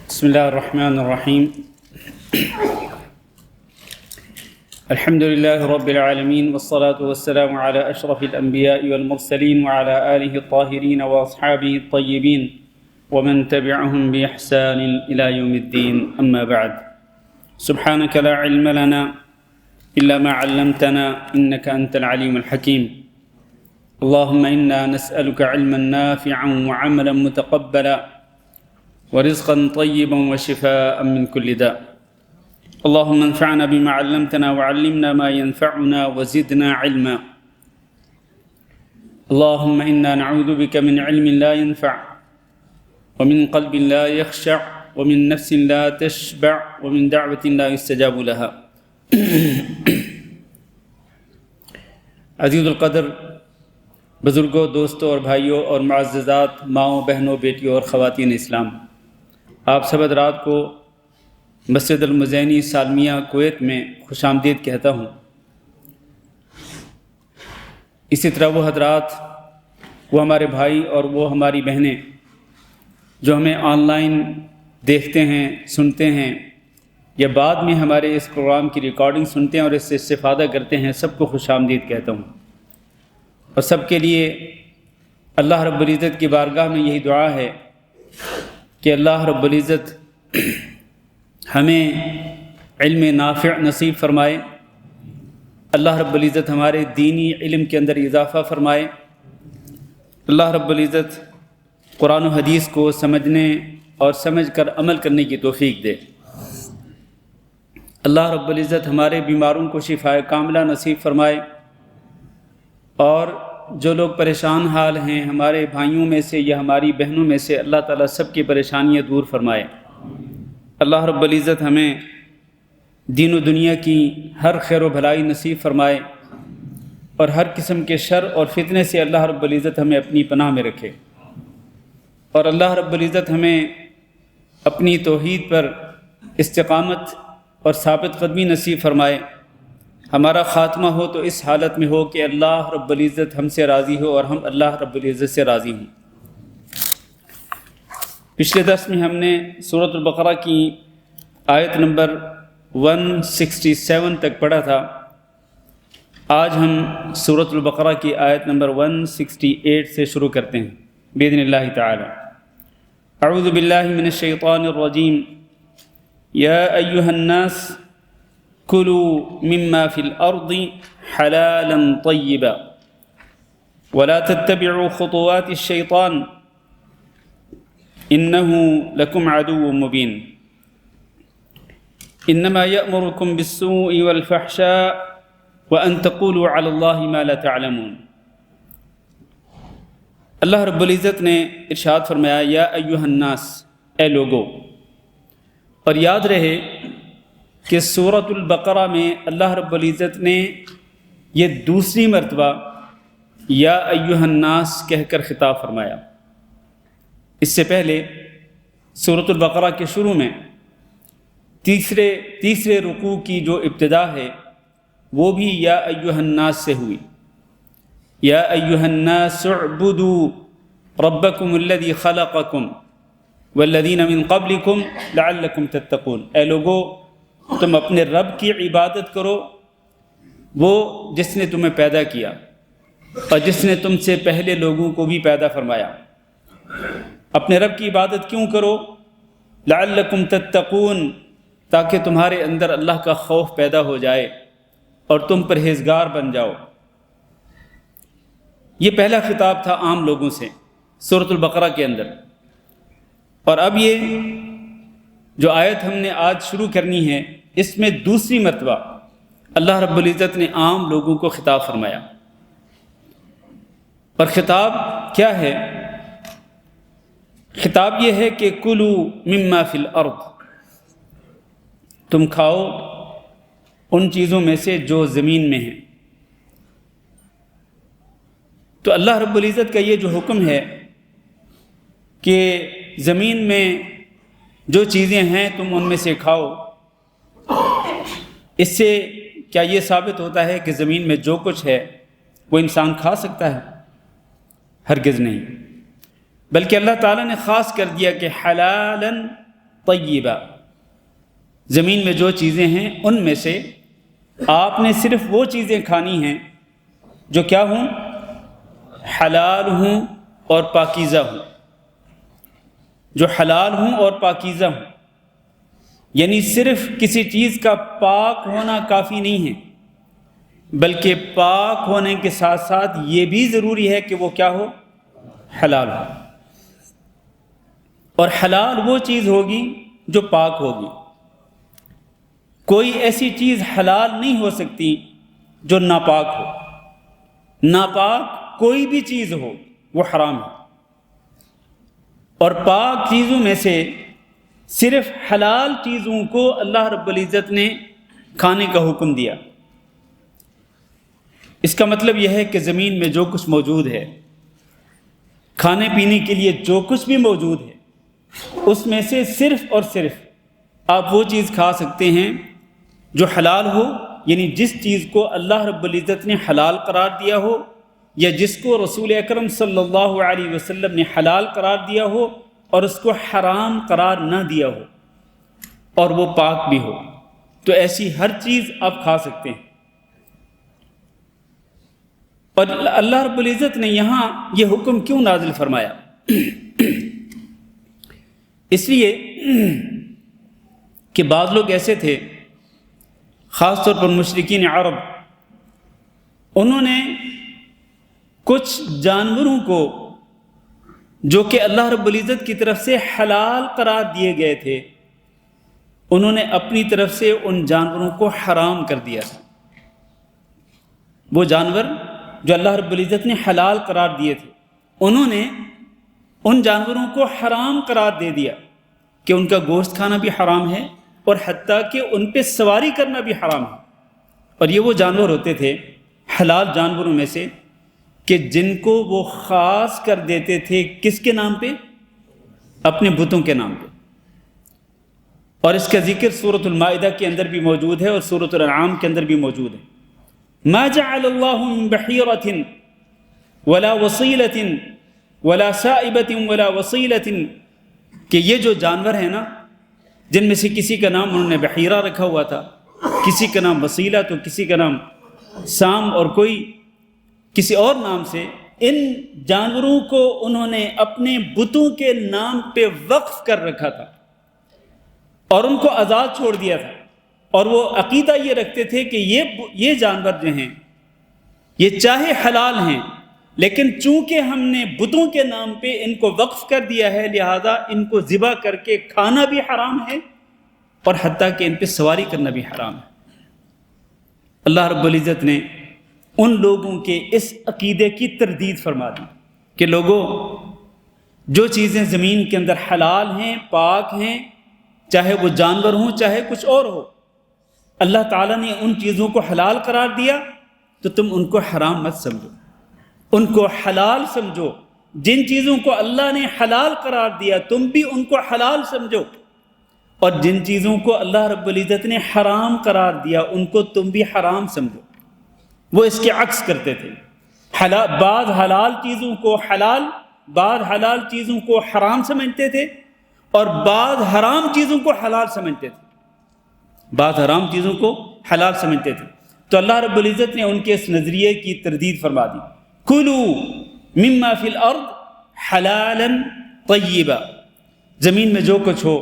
بسم الله الرحمن الرحيم. الحمد لله رب العالمين، والصلاة والسلام على أشرف الأنبياء والمرسلين وعلى آله الطاهرين وأصحابه الطيبين ومن تبعهم بإحسان إلى يوم الدين. أما بعد، سبحانك لا علم لنا إلا ما علمتنا إنك أنت العليم الحكيم. اللهم إنا نسألك علما نافعا وعملا متقبلا ورزقا طيبا وشفاء من كل داء. اللهم انفعنا بما علمتنا وعلمنا ما ينفعنا وزدنا علما. اللهم إنا نعوذ بك من علم لا ينفع ومن قلب لا يخشع ومن نفس لا تشبع ومن دعوة لا يستجاب لها. عزیز القدر بزرگوں، دوستوں اور بھائیوں اور معززات ماؤں، بہنوں، بیٹیوں اور خواتین اسلام، آپ سب حضرات کو مسجد المزینی سالمیہ کویت میں خوش آمدید کہتا ہوں۔ اسی طرح وہ حضرات، وہ ہمارے بھائی اور وہ ہماری بہنیں جو ہمیں آن لائن دیکھتے ہیں، سنتے ہیں یا بعد میں ہمارے اس پروگرام کی ریکارڈنگ سنتے ہیں اور اس سے استفادہ کرتے ہیں، سب کو خوش آمدید کہتا ہوں۔ اور سب کے لیے اللہ رب العزت کی بارگاہ میں یہی دعا ہے کہ اللہ رب العزت ہمیں علم نافع نصیب فرمائے، اللہ رب العزت ہمارے دینی علم کے اندر اضافہ فرمائے، اللہ رب العزت قرآن و حدیث کو سمجھنے اور سمجھ کر عمل کرنے کی توفیق دے۔ اللہ رب العزت ہمارے بیماروں کو شفائے کاملہ نصیب فرمائے، اور جو لوگ پریشان حال ہیں ہمارے بھائیوں میں سے یا ہماری بہنوں میں سے، اللہ تعالیٰ سب کی پریشانیاں دور فرمائے۔ اللہ رب العزت ہمیں دین و دنیا کی ہر خیر و بھلائی نصیب فرمائے، اور ہر قسم کے شر اور فتنے سے اللہ رب العزت ہمیں اپنی پناہ میں رکھے، اور اللہ رب العزت ہمیں اپنی توحید پر استقامت اور ثابت قدمی نصیب فرمائے۔ ہمارا خاتمہ ہو تو اس حالت میں ہو کہ اللہ رب العزت ہم سے راضی ہو اور ہم اللہ رب العزت سے راضی ہوں۔ پچھلے درس میں ہم نے سورۃ البقرہ کی آیت نمبر 167 تک پڑھا تھا۔ آج ہم سورۃ البقرہ کی آیت نمبر 168 سے شروع کرتے ہیں باذن اللہ تعالی۔ اعوذ باللہ من الشیطان الرجیم۔ یا ایھا الناس کلوا مما فی الارض حلالا طیبا ولا تتبعوا خطوات الشیطان انه لکم عدو مبین۔ انما یأمرکم بالسوء والفحشاء وان تقولوا علی اللہ ما لا تعلمون۔ اللہ رب العزت نے ارشاد فرمایا، یا ایھا الناس، اے لوگو۔ اور یاد رہے کہ سورۃ البقرہ میں اللہ رب العزت نے یہ دوسری مرتبہ یا ایھا الناس کہہ کر خطاب فرمایا۔ اس سے پہلے سورۃ البقرہ کے شروع میں تیسرے رکوع کی جو ابتدا ہے وہ بھی یا ایھا الناس سے ہوئی۔ یا ایھا الناس اعبدوا ربکم الذی خلقکم والذین من قبلکم لعلکم تتقون۔ اے لوگو، تم اپنے رب کی عبادت کرو، وہ جس نے تمہیں پیدا کیا اور جس نے تم سے پہلے لوگوں کو بھی پیدا فرمایا۔ اپنے رب کی عبادت کیوں کرو؟ لعلکم تتقون، تاکہ تمہارے اندر اللہ کا خوف پیدا ہو جائے اور تم پرہیزگار بن جاؤ۔ یہ پہلا خطاب تھا عام لوگوں سے سورۃ البقرہ کے اندر، اور اب یہ جو آیت ہم نے آج شروع کرنی ہے، اس میں دوسری مرتبہ اللہ رب العزت نے عام لوگوں کو خطاب فرمایا۔ اور خطاب کیا ہے؟ خطاب یہ ہے کہ کلوا مما فی الارض، تم کھاؤ ان چیزوں میں سے جو زمین میں ہیں۔ تو اللہ رب العزت کا یہ جو حکم ہے کہ زمین میں جو چیزیں ہیں تم ان میں سے کھاؤ، اس سے کیا یہ ثابت ہوتا ہے کہ زمین میں جو کچھ ہے وہ انسان کھا سکتا ہے؟ ہرگز نہیں، بلکہ اللہ تعالیٰ نے خاص کر دیا کہ حلالاً طیبہ، زمین میں جو چیزیں ہیں ان میں سے آپ نے صرف وہ چیزیں کھانی ہیں جو کیا ہوں؟ حلال ہوں اور پاکیزہ ہوں، جو حلال ہوں اور پاکیزہ ہوں۔ یعنی صرف کسی چیز کا پاک ہونا کافی نہیں ہے، بلکہ پاک ہونے کے ساتھ ساتھ یہ بھی ضروری ہے کہ وہ کیا ہو؟ حلال ہو۔ اور حلال وہ چیز ہوگی جو پاک ہوگی۔ کوئی ایسی چیز حلال نہیں ہو سکتی جو ناپاک ہو۔ ناپاک کوئی بھی چیز ہو وہ حرام ہے، اور پاک چیزوں میں سے صرف حلال چیزوں کو اللہ رب العزت نے کھانے کا حکم دیا۔ اس کا مطلب یہ ہے کہ زمین میں جو کچھ موجود ہے، کھانے پینے کے لیے جو کچھ بھی موجود ہے، اس میں سے صرف اور صرف آپ وہ چیز کھا سکتے ہیں جو حلال ہو، یعنی جس چیز کو اللہ رب العزت نے حلال قرار دیا ہو، یا جس کو رسول اکرم صلی اللہ علیہ وسلم نے حلال قرار دیا ہو اور اس کو حرام قرار نہ دیا ہو، اور وہ پاک بھی ہو، تو ایسی ہر چیز آپ کھا سکتے ہیں۔ اور اللہ رب العزت نے یہاں یہ حکم کیوں نازل فرمایا؟ اس لیے کہ بعض لوگ ایسے تھے، خاص طور پر مشرکین عرب، انہوں نے کچھ جانوروں کو جو کہ اللہ رب العزت کی طرف سے حلال قرار دیے گئے تھے، انہوں نے اپنی طرف سے ان جانوروں کو حرام کر دیا تھا۔ وہ جانور جو اللہ رب العزت نے حلال قرار دیے تھے، انہوں نے ان جانوروں کو حرام قرار دے دیا کہ ان کا گوشت کھانا بھی حرام ہے، اور حتیٰ کہ ان پہ سواری کرنا بھی حرام ہے۔ اور یہ وہ جانور ہوتے تھے حلال جانوروں میں سے کہ جن کو وہ خاص کر دیتے تھے کس کے نام پہ؟ اپنے بتوں کے نام پہ۔ اور اس کا ذکر سورۃ المائدہ کے اندر بھی موجود ہے اور سورۃ الانعام کے اندر بھی موجود ہے۔ ما جعل اللہ من بحیرۃ ولا وصیلۃ ولا سائبۃ ولا وصیلۃ، کہ یہ جو جانور ہیں نا، جن میں سے کسی کا نام انہوں نے بحیرہ رکھا ہوا تھا، کسی کا نام وسیلہ، تو کسی کا نام سام، اور کوئی کسی اور نام سے، ان جانوروں کو انہوں نے اپنے بتوں کے نام پہ وقف کر رکھا تھا اور ان کو آزاد چھوڑ دیا تھا۔ اور وہ عقیدہ یہ رکھتے تھے کہ یہ جانور جو ہیں یہ چاہے حلال ہیں، لیکن چونکہ ہم نے بتوں کے نام پہ ان کو وقف کر دیا ہے، لہذا ان کو ذبح کر کے کھانا بھی حرام ہے، اور حتیٰ کہ ان پہ سواری کرنا بھی حرام ہے۔ اللہ رب العزت نے ان لوگوں کے اس عقیدے کی تردید فرما دی کہ لوگوں، جو چیزیں زمین کے اندر حلال ہیں، پاک ہیں، چاہے وہ جانور ہوں چاہے کچھ اور ہو، اللہ تعالیٰ نے ان چیزوں کو حلال قرار دیا تو تم ان کو حرام مت سمجھو، ان کو حلال سمجھو۔ جن چیزوں کو اللہ نے حلال قرار دیا تم بھی ان کو حلال سمجھو، اور جن چیزوں کو اللہ رب العزت نے حرام قرار دیا ان کو تم بھی حرام سمجھو۔ وہ اس کے عکس کرتے تھے، بعض حلال چیزوں کو حلال، بعض حلال چیزوں کو حرام سمجھتے تھے، اور بعض حرام چیزوں کو حلال سمجھتے تھے، بعض حرام چیزوں کو حلال سمجھتے تھے۔ تو اللہ رب العزت نے ان کے اس نظریے کی تردید فرما دی، کلوا مما فی الارض حلالا طیبا، زمین میں جو کچھ ہو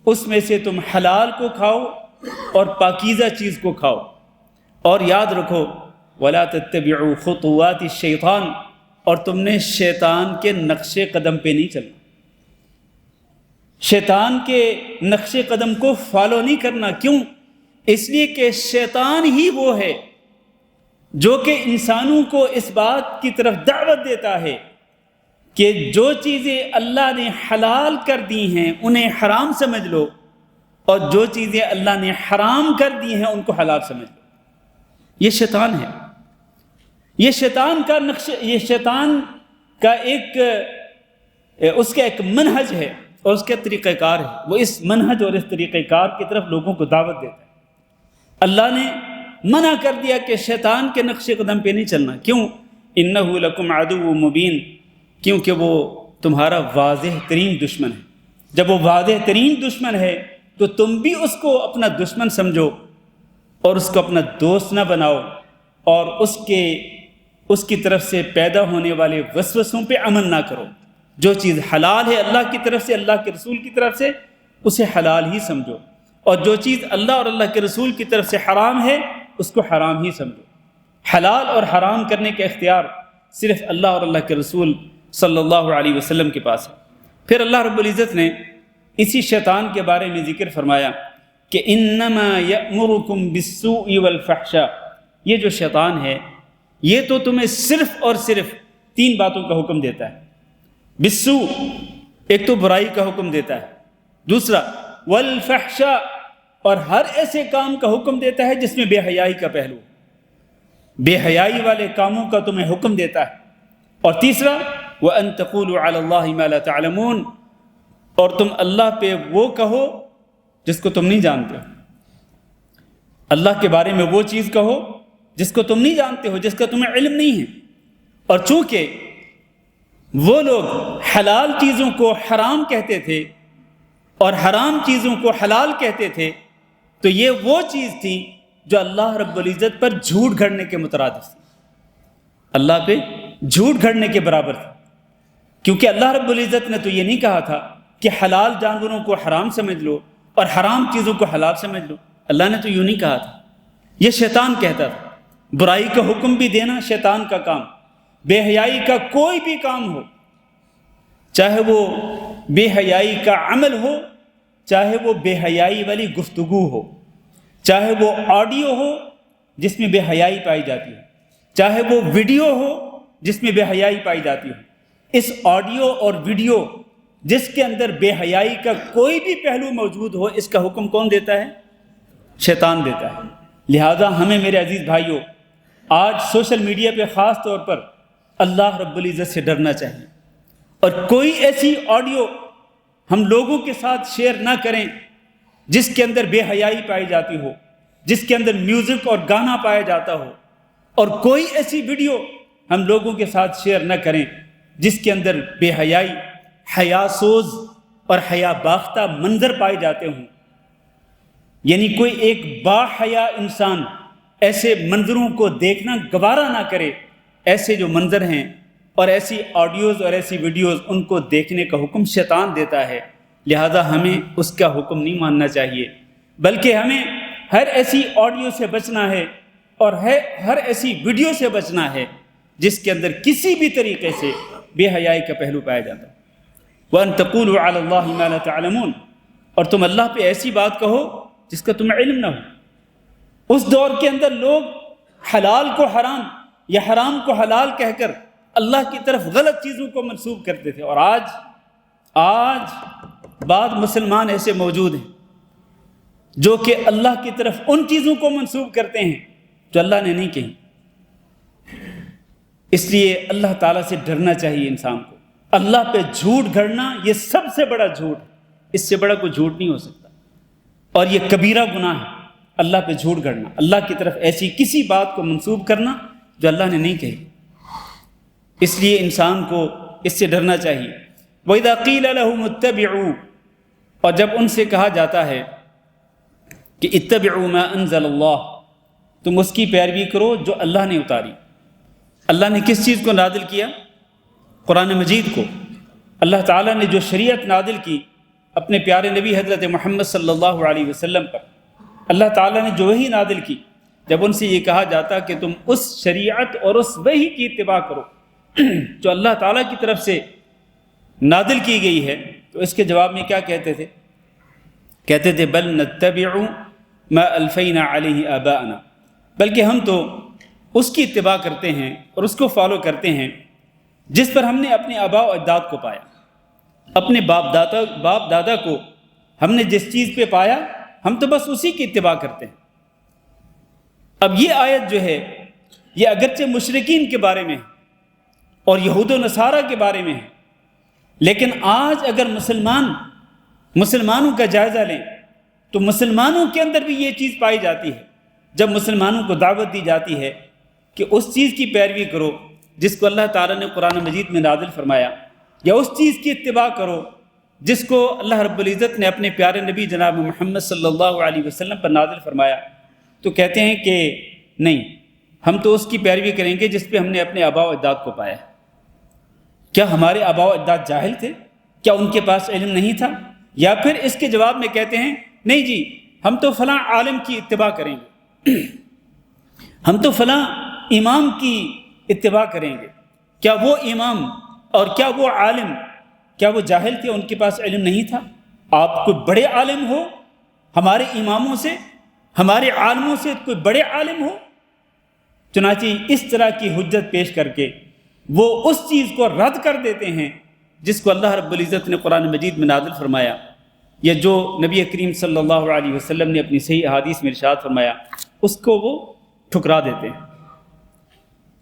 اس میں سے تم حلال کو کھاؤ اور پاکیزہ چیز کو کھاؤ، اور یاد رکھو ولا تتبعوا خطوات الشیطان، اور تم نے شیطان کے نقش قدم پہ نہیں چلنا، شیطان کے نقش قدم کو فالو نہیں کرنا۔ کیوں؟ اس لیے کہ شیطان ہی وہ ہے جو کہ انسانوں کو اس بات کی طرف دعوت دیتا ہے کہ جو چیزیں اللہ نے حلال کر دی ہیں انہیں حرام سمجھ لو، اور جو چیزیں اللہ نے حرام کر دی ہیں ان کو حلال سمجھ لو۔ یہ شیطان ہے، یہ شیطان کا نقش، یہ شیطان کا اس کا ایک منہج ہے اور اس کا طریقہ کار ہے۔ وہ اس منہج اور اس طریقہ کار کی طرف لوگوں کو دعوت دیتا ہے۔ اللہ نے منع کر دیا کہ شیطان کے نقش قدم پہ نہیں چلنا۔ کیوں؟ انہ لکم عدو مبین، کیونکہ وہ تمہارا واضح ترین دشمن ہے۔ جب وہ واضح ترین دشمن ہے تو تم بھی اس کو اپنا دشمن سمجھو اور اس کو اپنا دوست نہ بناؤ، اور اس کی طرف سے پیدا ہونے والے وسوسوں پہ عمل نہ کرو۔ جو چیز حلال ہے اللہ کی طرف سے، اللہ کے رسول کی طرف سے، اسے حلال ہی سمجھو، اور جو چیز اللہ اور اللہ کے رسول کی طرف سے حرام ہے اس کو حرام ہی سمجھو۔ حلال اور حرام کرنے کا اختیار صرف اللہ اور اللہ کے رسول صلی اللہ علیہ وسلم کے پاس ہے۔ پھر اللہ رب العزت نے اسی شیطان کے بارے میں ذکر فرمایا کہ انما یأمرکم بالسوء والفحشاء، یہ جو شیطان ہے یہ تو تمہیں صرف اور صرف 3 باتوں کا حکم دیتا ہے۔ بالسوء، ایک تو برائی کا حکم دیتا ہے، دوسرا والفحشاء، اور ہر ایسے کام کا حکم دیتا ہے جس میں بے حیائی کا پہلو، بے حیائی والے کاموں کا تمہیں حکم دیتا ہے، اور تیسرا وَأَن تَقُولُوا عَلَى اللَّهِ مَا لَا تَعْلَمُونَ، اور تم اللہ پہ وہ کہو جس کو تم نہیں جانتے ہو، اللہ کے بارے میں وہ چیز کہو جس کو تم نہیں جانتے ہو، جس کا تمہیں علم نہیں ہے۔ اور چونکہ وہ لوگ حلال چیزوں کو حرام کہتے تھے اور حرام چیزوں کو حلال کہتے تھے، تو یہ وہ چیز تھی جو اللہ رب العزت پر جھوٹ گھڑنے کے مترادف تھی، اللہ پہ جھوٹ گھڑنے کے برابر تھی، کیونکہ اللہ رب العزت نے تو یہ نہیں کہا تھا کہ حلال جانوروں کو حرام سمجھ لو اور حرام چیزوں کو حلال سمجھ لو، اللہ نے تو یوں نہیں کہا تھا، یہ شیطان کہتا تھا۔ برائی کا حکم بھی دینا شیطان کا کام، بے حیائی کا کوئی بھی کام ہو، چاہے وہ بے حیائی کا عمل ہو، چاہے وہ بے حیائی والی گفتگو ہو، چاہے وہ آڈیو ہو جس میں بے حیائی پائی جاتی ہے، چاہے وہ ویڈیو ہو جس میں بے حیائی پائی جاتی ہے، اس آڈیو اور ویڈیو جس کے اندر بے حیائی کا کوئی بھی پہلو موجود ہو، اس کا حکم کون دیتا ہے؟ شیطان دیتا ہے۔ لہذا ہمیں میرے عزیز بھائیوں آج سوشل میڈیا پہ خاص طور پر اللہ رب العزت سے ڈرنا چاہیے، اور کوئی ایسی آڈیو ہم لوگوں کے ساتھ شیئر نہ کریں جس کے اندر بے حیائی پائی جاتی ہو، جس کے اندر میوزک اور گانا پایا جاتا ہو، اور کوئی ایسی ویڈیو ہم لوگوں کے ساتھ شیئر نہ کریں جس کے اندر بے حیائی، حیا سوز اور حیا باختہ منظر پائے جاتے ہوں۔ یعنی کوئی ایک با حیا انسان ایسے منظروں کو دیکھنا گوارا نہ کرے۔ ایسے جو منظر ہیں اور ایسی آڈیوز اور ایسی ویڈیوز، ان کو دیکھنے کا حکم شیطان دیتا ہے، لہذا ہمیں اس کا حکم نہیں ماننا چاہیے، بلکہ ہمیں ہر ایسی آڈیو سے بچنا ہے اور ہر ایسی ویڈیو سے بچنا ہے جس کے اندر کسی بھی طریقے سے بے حیائی کا پہلو پایا جاتا ہے۔ وَأَن تَقُولُوا عَلَى اللَّهِ مَا لَا تَعْلَمُونَ، اور تم اللہ پہ ایسی بات کہو جس کا تمہیں علم نہ ہو۔ اس دور کے اندر لوگ حلال کو حرام یا حرام کو حلال کہہ کر اللہ کی طرف غلط چیزوں کو منسوب کرتے تھے، اور آج بعض مسلمان ایسے موجود ہیں جو کہ اللہ کی طرف ان چیزوں کو منسوب کرتے ہیں جو اللہ نے نہیں کہی۔ اس لیے اللہ تعالیٰ سے ڈرنا چاہیے انسان کو۔ اللہ پہ جھوٹ گھڑنا یہ سب سے بڑا جھوٹ ہے، اس سے بڑا کوئی جھوٹ نہیں ہو سکتا، اور یہ کبیرہ گناہ ہے اللہ پہ جھوٹ گھڑنا، اللہ کی طرف ایسی کسی بات کو منسوب کرنا جو اللہ نے نہیں کہی۔ اس لیے انسان کو اس سے ڈرنا چاہیے۔ وَإِذَا قِيلَ لَهُمُ اتَّبِعُوا، اور جب ان سے کہا جاتا ہے کہ اتبعوا ما انزل اللہ، تم اس کی پیروی کرو جو اللہ نے اتاری۔ اللہ نے کس چیز کو نازل کیا؟ قرآن مجید کو۔ اللہ تعالیٰ نے جو شریعت نازل کی اپنے پیارے نبی حضرت محمد صلی اللہ علیہ وسلم پر، اللہ تعالیٰ نے جو وحی نازل کی، جب ان سے یہ کہا جاتا کہ تم اس شریعت اور اس وحی کی اتباع کرو جو اللہ تعالیٰ کی طرف سے نازل کی گئی ہے، تو اس کے جواب میں کیا کہتے تھے؟ کہتے تھے بل نتبع ما الفینا علیہ آباءنا، بلکہ ہم تو اس کی اتباع کرتے ہیں اور اس کو فالو کرتے ہیں جس پر ہم نے اپنے آباء و اجداد کو پایا، اپنے باپ دادا کو ہم نے جس چیز پہ پایا ہم تو بس اسی کی اتباع کرتے ہیں۔ اب یہ آیت جو ہے یہ اگرچہ مشرکین کے بارے میں اور یہود و نصارہ کے بارے میں ہے، لیکن آج اگر مسلمانوں کا جائزہ لیں تو مسلمانوں کے اندر بھی یہ چیز پائی جاتی ہے۔ جب مسلمانوں کو دعوت دی جاتی ہے کہ اس چیز کی پیروی کرو جس کو اللہ تعالیٰ نے قرآن مجید میں نازل فرمایا، یا اس چیز کی اتباع کرو جس کو اللہ رب العزت نے اپنے پیارے نبی جناب محمد صلی اللہ علیہ وسلم پر نازل فرمایا، تو کہتے ہیں کہ نہیں، ہم تو اس کی پیروی کریں گے جس پہ ہم نے اپنے آباء و اجداد کو پایا۔ کیا ہمارے آباء و اجداد جاہل تھے؟ کیا ان کے پاس علم نہیں تھا؟ یا پھر اس کے جواب میں کہتے ہیں نہیں جی، ہم تو فلاں عالم کی اتباع کریں گے، ہم تو فلاں امام کی اتباع کریں گے۔ کیا وہ امام اور کیا وہ عالم، کیا وہ جاہل تھے؟ ان کے پاس علم نہیں تھا؟ آپ کوئی بڑے عالم ہو ہمارے اماموں سے، ہمارے عالموں سے کوئی بڑے عالم ہو؟ چنانچہ اس طرح کی حجت پیش کر کے وہ اس چیز کو رد کر دیتے ہیں جس کو اللہ رب العزت نے قرآن مجید میں نازل فرمایا، یا جو نبی کریم صلی اللہ علیہ وسلم نے اپنی صحیح احادیث میں ارشاد فرمایا، اس کو وہ ٹھکرا دیتے ہیں۔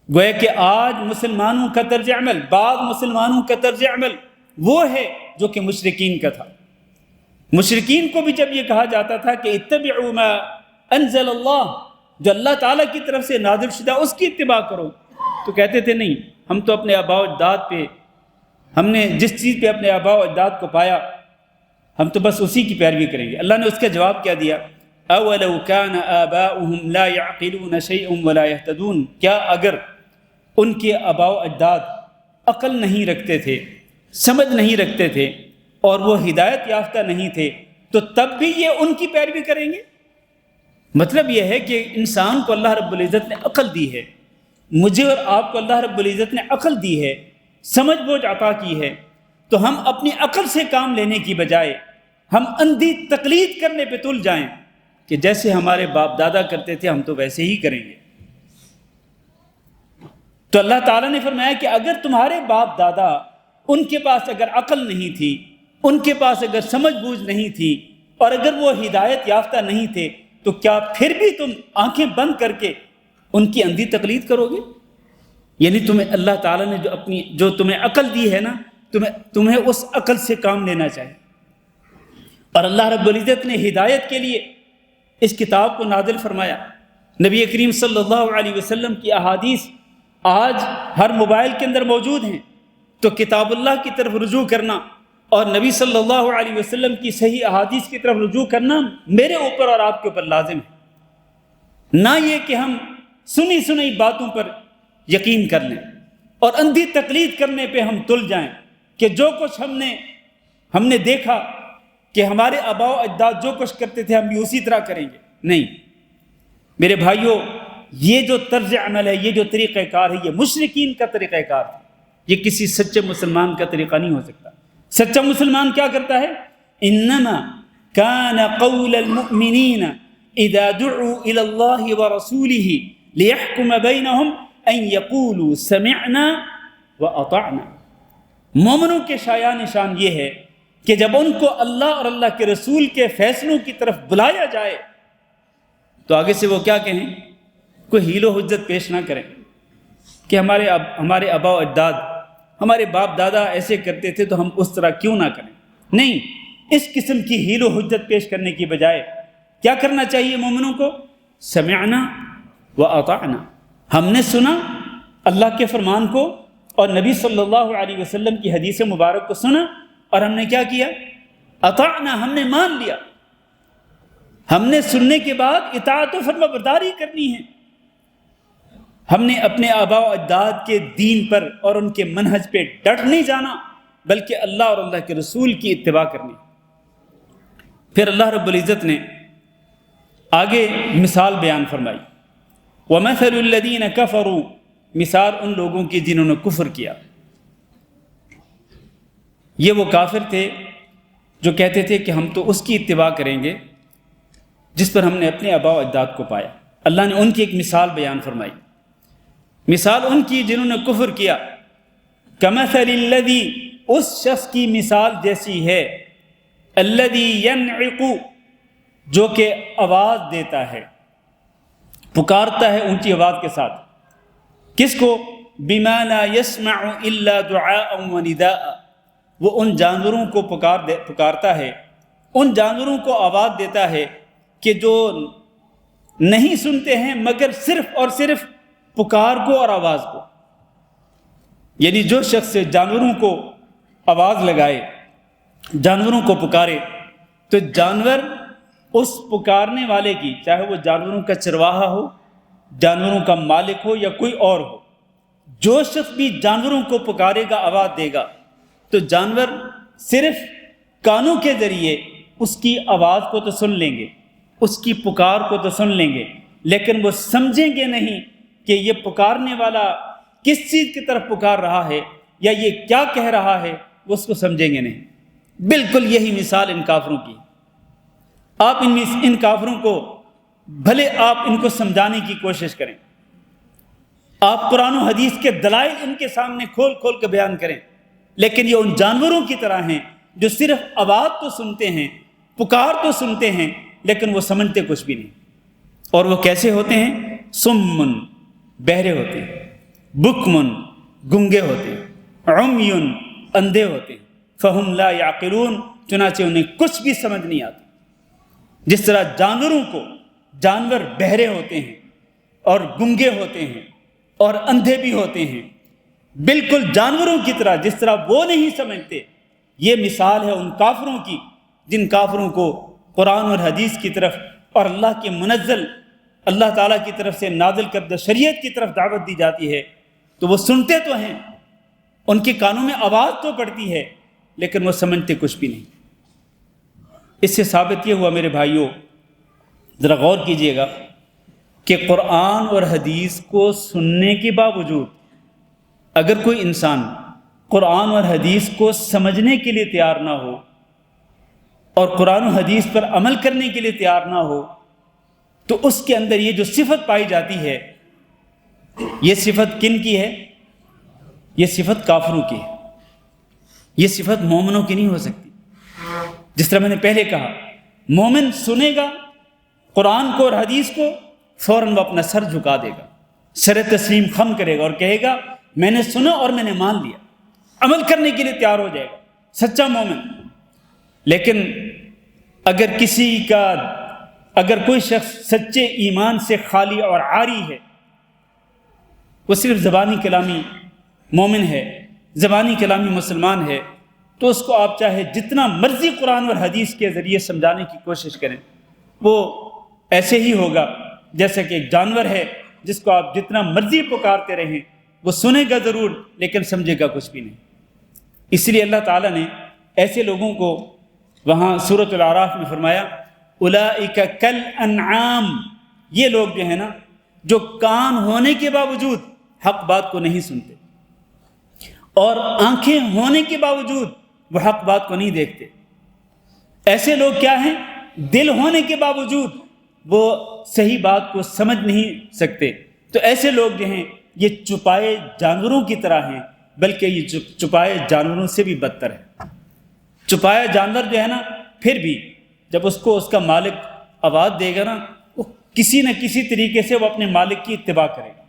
گویا کہ آج مسلمانوں کا طرز عمل، بعض مسلمانوں کا طرز عمل وہ ہے جو کہ مشرکین کا تھا۔ مشرکین کو بھی جب یہ کہا جاتا تھا کہ اتبعوا ما انزل اللہ، جو اللہ تعالیٰ کی طرف سے نازل شدہ اس کی اتباع کرو، تو کہتے تھے نہیں، ہم تو اپنے آباء و اجداد پہ، ہم نے جس چیز پہ اپنے آباء و اجداد کو پایا ہم تو بس اسی کی پیروی کریں گے۔ اللہ نے اس کا جواب کیا دیا؟ اولو کان آباؤہم لا یعقلون شیئا ولا یہتدون، کیا اگر ان کے آباء و اجداد عقل نہیں رکھتے تھے، سمجھ نہیں رکھتے تھے، اور وہ ہدایت یافتہ نہیں تھے، تو تب بھی یہ ان کی پیروی کریں گے؟ مطلب یہ ہے کہ انسان کو اللہ رب العزت نے عقل دی ہے، مجھے اور آپ کو اللہ رب العزت نے عقل دی ہے، سمجھ بوجھ عطا کی ہے، تو ہم اپنی عقل سے کام لینے کی بجائے ہم اندھی تقلید کرنے پہ تل جائیں کہ جیسے ہمارے باپ دادا کرتے تھے ہم تو ویسے ہی کریں گے۔ تو اللہ تعالیٰ نے فرمایا کہ اگر تمہارے باپ دادا، ان کے پاس اگر عقل نہیں تھی، ان کے پاس اگر سمجھ بوجھ نہیں تھی، اور اگر وہ ہدایت یافتہ نہیں تھے، تو کیا پھر بھی تم آنکھیں بند کر کے ان کی اندھی تقلید کرو گے؟ یعنی تمہیں اللہ تعالیٰ نے جو تمہیں عقل دی ہے نا، تمہیں اس عقل سے کام لینا چاہیے۔ اور اللہ رب العزت نے ہدایت کے لیے اس کتاب کو نازل فرمایا۔ نبی کریم صلی اللہ علیہ وسلم کی احادیث آج ہر موبائل کے اندر موجود ہیں، تو کتاب اللہ کی طرف رجوع کرنا اور نبی صلی اللہ علیہ وسلم کی صحیح احادیث کی طرف رجوع کرنا میرے اوپر اور آپ کے اوپر لازم ہے، نہ یہ کہ ہم سنی سنی باتوں پر یقین کر لیں اور اندھی تقلید کرنے پہ ہم تل جائیں کہ جو کچھ ہم نے دیکھا کہ ہمارے آباء و اجداد جو کچھ کرتے تھے ہم بھی اسی طرح کریں گے۔ نہیں میرے بھائیوں، یہ جو طرز عمل ہے، یہ جو طریقہ کار ہے، یہ مشرکین کا طریقہ کار تھا، یہ کسی سچے مسلمان کا طریقہ نہیں ہو سکتا۔ سچا مسلمان کیا کرتا ہے؟ انما کان قول المؤمنین اذا دعوا الى اللہ ورسولہ لیحکم بینہم ان یقولوا سمعنا واطعنا۔ مومنوں کے شایان نشان یہ ہے کہ جب ان کو اللہ اور اللہ کے رسول کے فیصلوں کی طرف بلایا جائے تو آگے سے وہ کیا کہیں؟ کوئی حیل و حجت پیش نہ کریں کہ ہمارے آباء و اجداد، ہمارے باپ دادا ایسے کرتے تھے تو ہم اس طرح کیوں نہ کریں۔ نہیں، اس قسم کی حیل و حجت پیش کرنے کی بجائے کیا کرنا چاہیے مومنوں کو؟ سمعنا واطعنا، ہم نے سنا اللہ کے فرمان کو اور نبی صلی اللہ علیہ وسلم کی حدیث مبارک کو سنا، اور ہم نے کیا کیا؟ اطعنا، ہم نے مان لیا۔ ہم نے سننے کے بعد اطاعت و فرما برداری کرنی ہے۔ ہم نے اپنے آباء و اجداد کے دین پر اور ان کے منہج پہ ڈٹ نہیں جانا، بلکہ اللہ اور اللہ کے رسول کی اتباع کرنی۔ پھر اللہ رب العزت نے آگے مثال بیان فرمائی، وَمَثَلُ الَّذِينَ كَفَرُوا، مثال ان لوگوں کی جنہوں نے کفر کیا۔ یہ وہ کافر تھے جو کہتے تھے کہ ہم تو اس کی اتباع کریں گے جس پر ہم نے اپنے آباء و اجداد کو پایا۔ اللہ نے ان کی ایک مثال بیان فرمائی، مثال ان کی جنہوں نے کفر کیا، کمثل الذی، اس شخص کی مثال جیسی ہے، الذی ینعق، جو کہ آواز دیتا ہے، پکارتا ہے اونچی آواز کے ساتھ، کس کو؟ بما لا يسمع الا دعاء ونداء، وہ ان جانوروں کو پکارتا ہے، ان جانوروں کو آواز دیتا ہے کہ جو نہیں سنتے ہیں مگر صرف اور صرف پکار کو اور آواز کو۔ یعنی جو شخص جانوروں کو آواز لگائے جانوروں کو پکارے تو جانور اس پکارنے والے کی، چاہے وہ جانوروں کا چرواہا ہو، جانوروں کا مالک ہو یا کوئی اور ہو، جو شخص بھی جانوروں کو پکارے گا، آواز دے گا، تو جانور صرف کانوں کے ذریعے اس کی آواز کو تو سن لیں گے، اس کی پکار کو تو سن لیں گے، لیکن وہ سمجھیں گے نہیں کہ یہ پکارنے والا کس چیز کی طرف پکار رہا ہے یا یہ کیا کہہ رہا ہے، وہ اس کو سمجھیں گے نہیں۔ بالکل یہی مثال ان کافروں کی۔ آپ ان کافروں کو بھلے آپ ان کو سمجھانے کی کوشش کریں، آپ قرآن و حدیث کے دلائل ان کے سامنے کھول کھول کے بیان کریں، لیکن یہ ان جانوروں کی طرح ہیں جو صرف آواز تو سنتے ہیں، پکار تو سنتے ہیں، لیکن وہ سمجھتے کچھ بھی نہیں۔ اور وہ کیسے ہوتے ہیں؟ سمن، بہرے ہوتے ہیں، بکمن، گنگے ہوتے ہیں، عمیٌ، اندھے ہوتے ہیں، فہم لا یعقلون، چنانچہ انہیں کچھ بھی سمجھ نہیں آتا۔ جس طرح جانوروں کو جانور بہرے ہوتے ہیں اور گنگے ہوتے ہیں اور اندھے بھی ہوتے ہیں، بالکل جانوروں کی طرح جس طرح وہ نہیں سمجھتے، یہ مثال ہے ان کافروں کی جن کافروں کو قرآن اور حدیث کی طرف اور اللہ کے منزل، اللہ تعالیٰ کی طرف سے نازل کردہ شریعت کی طرف دعوت دی جاتی ہے تو وہ سنتے تو ہیں، ان کے کانوں میں آواز تو پڑتی ہے، لیکن وہ سمجھتے کچھ بھی نہیں۔ اس سے ثابت یہ ہوا میرے بھائیوں، ذرا غور کیجئے گا کہ قرآن اور حدیث کو سننے کے باوجود اگر کوئی انسان قرآن اور حدیث کو سمجھنے کے لیے تیار نہ ہو اور قرآن و حدیث پر عمل کرنے کے لیے تیار نہ ہو، تو اس کے اندر یہ جو صفت پائی جاتی ہے، یہ صفت کن کی ہے؟ یہ صفت کافروں کی ہے، یہ صفت مومنوں کی نہیں ہو سکتی۔ جس طرح میں نے پہلے کہا، مومن سنے گا قرآن کو اور حدیث کو، فوراً وہ اپنا سر جھکا دے گا، سر تسلیم خم کرے گا اور کہے گا میں نے سنا اور میں نے مان لیا، عمل کرنے کے لیے تیار ہو جائے گا، سچا مومن۔ لیکن اگر کوئی شخص سچے ایمان سے خالی اور عاری ہے، وہ صرف زبانی کلامی مومن ہے، زبانی کلامی مسلمان ہے، تو اس کو آپ چاہے جتنا مرضی قرآن اور حدیث کے ذریعے سمجھانے کی کوشش کریں، وہ ایسے ہی ہوگا جیسا کہ ایک جانور ہے جس کو آپ جتنا مرضی پکارتے رہیں، وہ سنے گا ضرور لیکن سمجھے گا کچھ بھی نہیں۔ اس لیے اللہ تعالیٰ نے ایسے لوگوں کو وہاں سورۃ الاعراف میں فرمایا، اولئک کالانعام، یہ لوگ جو ہیں نا، جو کان ہونے کے باوجود حق بات کو نہیں سنتے اور آنکھیں ہونے کے باوجود وہ حق بات کو نہیں دیکھتے۔ ایسے لوگ کیا ہیں؟ دل ہونے کے باوجود وہ صحیح بات کو سمجھ نہیں سکتے۔ تو ایسے لوگ جو ہیں یہ چپائے جانوروں کی طرح ہیں، بلکہ یہ چپائے جانوروں سے بھی بدتر ہے۔ چپایا جانور جو ہے نا، پھر بھی جب اس کو اس کا مالک آواز دے گا نا، وہ کسی نہ کسی طریقے سے وہ اپنے مالک کی اتباع کرے گا،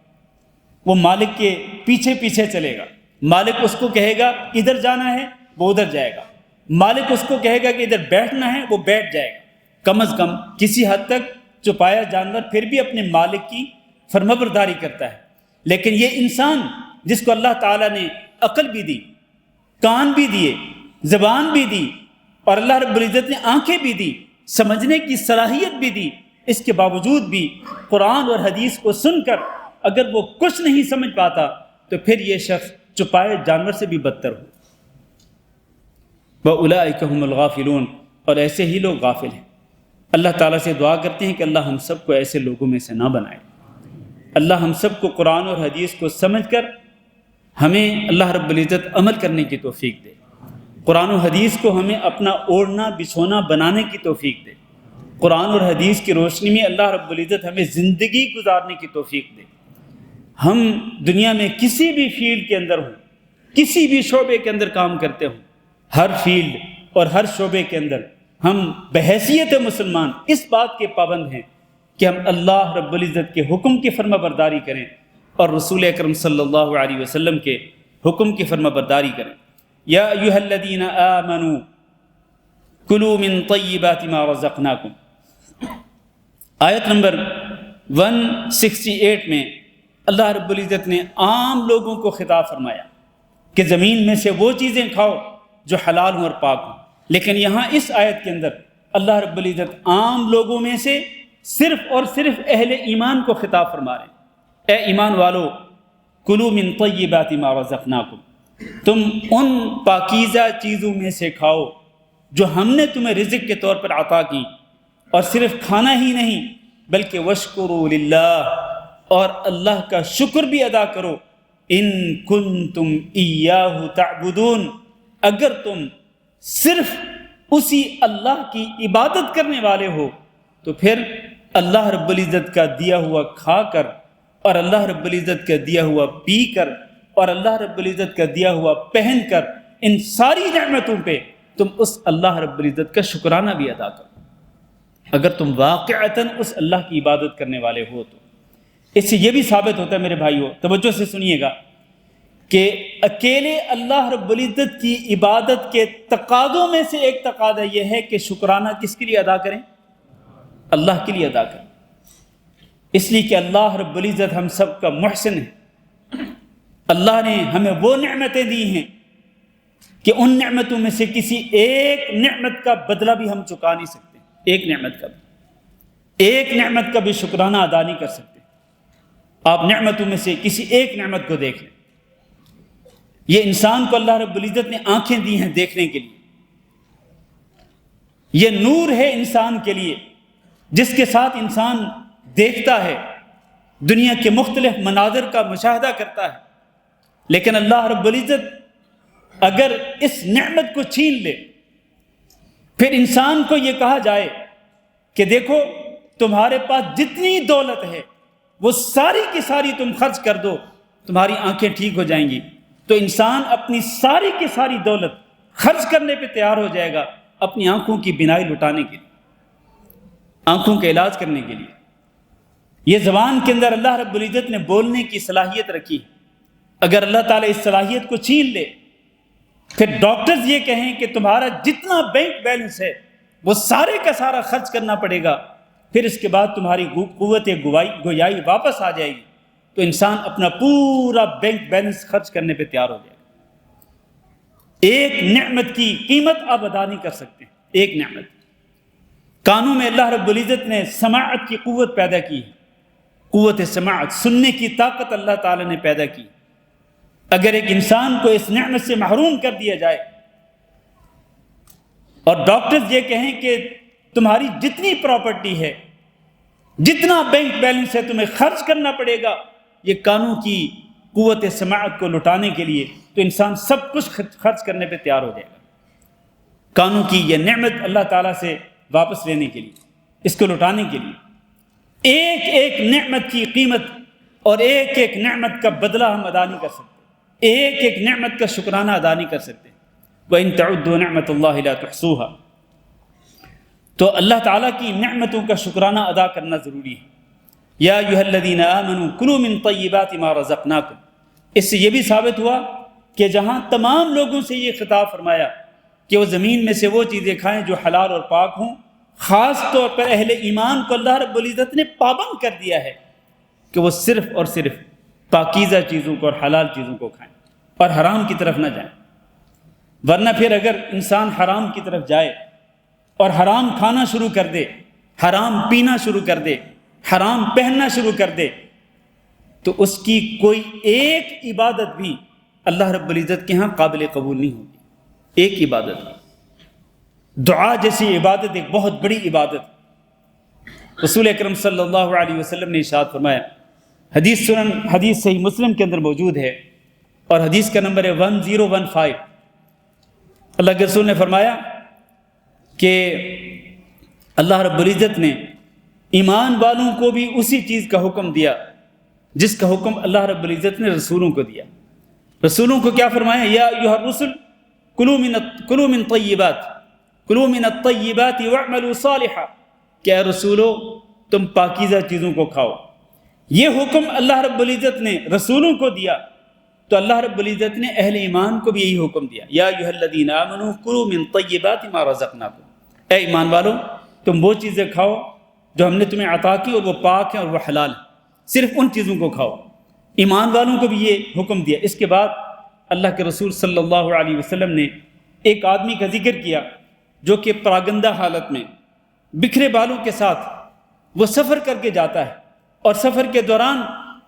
وہ مالک کے پیچھے پیچھے چلے گا۔ مالک اس کو کہے گا ادھر جانا ہے، وہ ادھر جائے گا۔ مالک اس کو کہے گا کہ ادھر بیٹھنا ہے، وہ بیٹھ جائے گا۔ کم از کم کسی حد تک چپایا جانور پھر بھی اپنے مالک کی فرمانبرداری کرتا ہے۔ لیکن یہ انسان جس کو اللہ تعالیٰ نے عقل بھی دی، کان بھی دیے، زبان بھی دی، اور اللہ رب العزت نے آنکھیں بھی دی، سمجھنے کی صلاحیت بھی دی، اس کے باوجود بھی قرآن اور حدیث کو سن کر اگر وہ کچھ نہیں سمجھ پاتا تو پھر یہ شخص چپائے جانور سے بھی بدتر ہو۔ وَأُولَئِكَ هُمُ الْغَافِلُونَ، اور ایسے ہی لوگ غافل ہیں۔ اللہ تعالیٰ سے دعا کرتے ہیں کہ اللہ ہم سب کو ایسے لوگوں میں سے نہ بنائے۔ اللہ ہم سب کو قرآن اور حدیث کو سمجھ کر ہمیں اللہ رب العزت عمل کرنے کی توفیق دے، قرآن و حدیث کو ہمیں اپنا اوڑھنا بچھونا بنانے کی توفیق دے، قرآن اور حدیث کی روشنی میں اللہ رب العزت ہمیں زندگی گزارنے کی توفیق دے۔ ہم دنیا میں کسی بھی فیلڈ کے اندر ہوں، کسی بھی شعبے کے اندر کام کرتے ہوں، ہر فیلڈ اور ہر شعبے کے اندر ہم بحیثیت مسلمان اس بات کے پابند ہیں کہ ہم اللہ رب العزت کے حکم کی فرما برداری کریں اور رسول اکرم صلی اللہ علیہ وسلم کے حکم کی فرما برداری کریں۔ یا ایھا الذین آمنوا کلوا من طیبات ما رزقناکم، آیت نمبر 168 میں اللہ رب العزت نے عام لوگوں کو خطاب فرمایا کہ زمین میں سے وہ چیزیں کھاؤ جو حلال ہوں اور پاک ہوں، لیکن یہاں اس آیت کے اندر اللہ رب العزت عام لوگوں میں سے صرف اور صرف اہل ایمان کو خطاب فرما رہے ہیں، اے ایمان والو کلوا من طیبات ما رزقناکم، تم ان پاکیزہ چیزوں میں سے کھاؤ جو ہم نے تمہیں رزق کے طور پر عطا کی، اور صرف کھانا ہی نہیں بلکہ واشکروا للہ، اور اللہ کا شکر بھی ادا کرو، ان کنتم ایاہ تعبدون، اگر تم صرف اسی اللہ کی عبادت کرنے والے ہو تو پھر اللہ رب العزت کا دیا ہوا کھا کر، اور اللہ رب العزت کا دیا ہوا پی کر، اور اللہ رب العزت کا دیا ہوا پہن کر، ان ساری نعمتوں پہ تم اس اللہ رب العزت کا شکرانہ بھی ادا کرو، اگر تم واقعتاً اس اللہ کی عبادت کرنے والے ہو تو۔ اس سے یہ بھی ثابت ہوتا ہے میرے بھائیو، توجہ سے سنیے گا، کہ اکیلے اللہ رب العزت کی عبادت کے تقاضوں میں سے ایک تقاضا یہ ہے کہ شکرانہ کس کے لیے ادا کریں؟ اللہ کے لیے ادا کریں، اس لیے کہ اللہ رب العزت ہم سب کا محسن ہے۔ اللہ نے ہمیں وہ نعمتیں دی ہیں کہ ان نعمتوں میں سے کسی ایک نعمت کا بدلہ بھی ہم چکا نہیں سکتے، ایک نعمت کا بھی شکرانہ ادا نہیں کر سکتے۔ آپ نعمتوں میں سے کسی ایک نعمت کو دیکھ لیں، یہ انسان کو اللہ رب العزت نے آنکھیں دی ہیں دیکھنے کے لیے، یہ نور ہے انسان کے لیے جس کے ساتھ انسان دیکھتا ہے، دنیا کے مختلف مناظر کا مشاہدہ کرتا ہے، لیکن اللہ رب العزت اگر اس نعمت کو چھین لے، پھر انسان کو یہ کہا جائے کہ دیکھو تمہارے پاس جتنی دولت ہے وہ ساری کی ساری تم خرچ کر دو، تمہاری آنکھیں ٹھیک ہو جائیں گی، تو انسان اپنی ساری کی ساری دولت خرچ کرنے پہ تیار ہو جائے گا اپنی آنکھوں کی بینائی لٹانے کے لیے، آنکھوں کا علاج کرنے کے لیے۔ یہ زبان کے اندر اللہ رب العزت نے بولنے کی صلاحیت رکھی، اگر اللہ تعالیٰ اس صلاحیت کو چھین لے، پھر ڈاکٹرز یہ کہیں کہ تمہارا جتنا بینک بیلنس ہے وہ سارے کا سارا خرچ کرنا پڑے گا، پھر اس کے بعد تمہاری قوت گویائی واپس آ جائے گی، تو انسان اپنا پورا بینک بیلنس خرچ کرنے پہ تیار ہو جائے گا۔ ایک نعمت کی قیمت آپ ادا نہیں کر سکتے، ایک نعمت۔ کانوں میں اللہ رب العزت نے سماعت کی قوت پیدا کی ہے، قوت سماعت، سننے کی طاقت اللہ تعالیٰ نے پیدا کی۔ اگر ایک انسان کو اس نعمت سے محروم کر دیا جائے اور ڈاکٹرز یہ کہیں کہ تمہاری جتنی پراپرٹی ہے، جتنا بینک بیلنس ہے تمہیں خرچ کرنا پڑے گا یہ کانوں کی قوت سماعت کو لٹانے کے لیے، تو انسان سب کچھ خرچ کرنے پہ تیار ہو جائے گا کانوں کی یہ نعمت اللہ تعالیٰ سے واپس لینے کے لیے، اس کو لٹانے کے لیے۔ ایک ایک نعمت کی قیمت اور ایک ایک نعمت کا بدلہ ہم ادا نہیں کر سکتے، ایک ایک نعمت کا شکرانہ ادا نہیں کر سکتے۔ وَإِن تَعُدُّوا نِعْمَةَ اللَّهِ لَا تُحْصُوهَا، تو اللہ تعالیٰ کی نعمتوں کا شکرانہ ادا کرنا ضروری ہے۔ یا ایھا الذین آمنوا کلوا من طیبات ما رزقناکم، اس سے یہ بھی ثابت ہوا کہ جہاں تمام لوگوں سے یہ خطاب فرمایا کہ وہ زمین میں سے وہ چیزیں کھائیں جو حلال اور پاک ہوں، خاص طور پر اہل ایمان کو اللہ رب العزت نے پابند کر دیا ہے کہ وہ صرف اور صرف پاکیزہ چیزوں کو اور حلال چیزوں کو کھائیں اور حرام کی طرف نہ جائیں، ورنہ پھر اگر انسان حرام کی طرف جائے اور حرام کھانا شروع کر دے، حرام پینا شروع کر دے، حرام پہننا شروع کر دے، تو اس کی کوئی ایک عبادت بھی اللہ رب العزت کے ہاں قابل قبول نہیں ہوگی۔ ایک عبادت، دعا جیسی عبادت ایک بہت بڑی عبادت، رسول اکرم صلی اللہ علیہ وسلم نے ارشاد فرمایا، حدیث صحیح مسلم کے اندر موجود ہے اور حدیث کا نمبر ہے 1015۔ اللہ کے رسول نے فرمایا کہ اللہ رب العزت نے ایمان والوں کو بھی اسی چیز کا حکم دیا جس کا حکم اللہ رب العزت نے رسولوں کو دیا۔ رسولوں کو کیا فرمایا؟ یا ایھا الرسل کلوا من الطیبات واعملوا صالحا، کہ اے رسولو تم پاکیزہ چیزوں کو کھاؤ۔ یہ حکم اللہ رب العزت نے رسولوں کو دیا تو اللہ رب العزت نے اہل ایمان کو بھی یہی حکم دیا، یا ایھا الذین آمنوا کلوا من طیبات ما رزقناکم، اے ایمان والو تم وہ چیزیں کھاؤ جو ہم نے تمہیں عطا کی اور وہ پاک ہیں اور وہ حلال ہیں، صرف ان چیزوں کو کھاؤ۔ ایمان والوں کو بھی یہ حکم دیا۔ اس کے بعد اللہ کے رسول صلی اللہ علیہ وسلم نے ایک آدمی کا ذکر کیا جو کہ پراگندہ حالت میں بکھرے بالوں کے ساتھ وہ سفر کر کے جاتا ہے، اور سفر کے دوران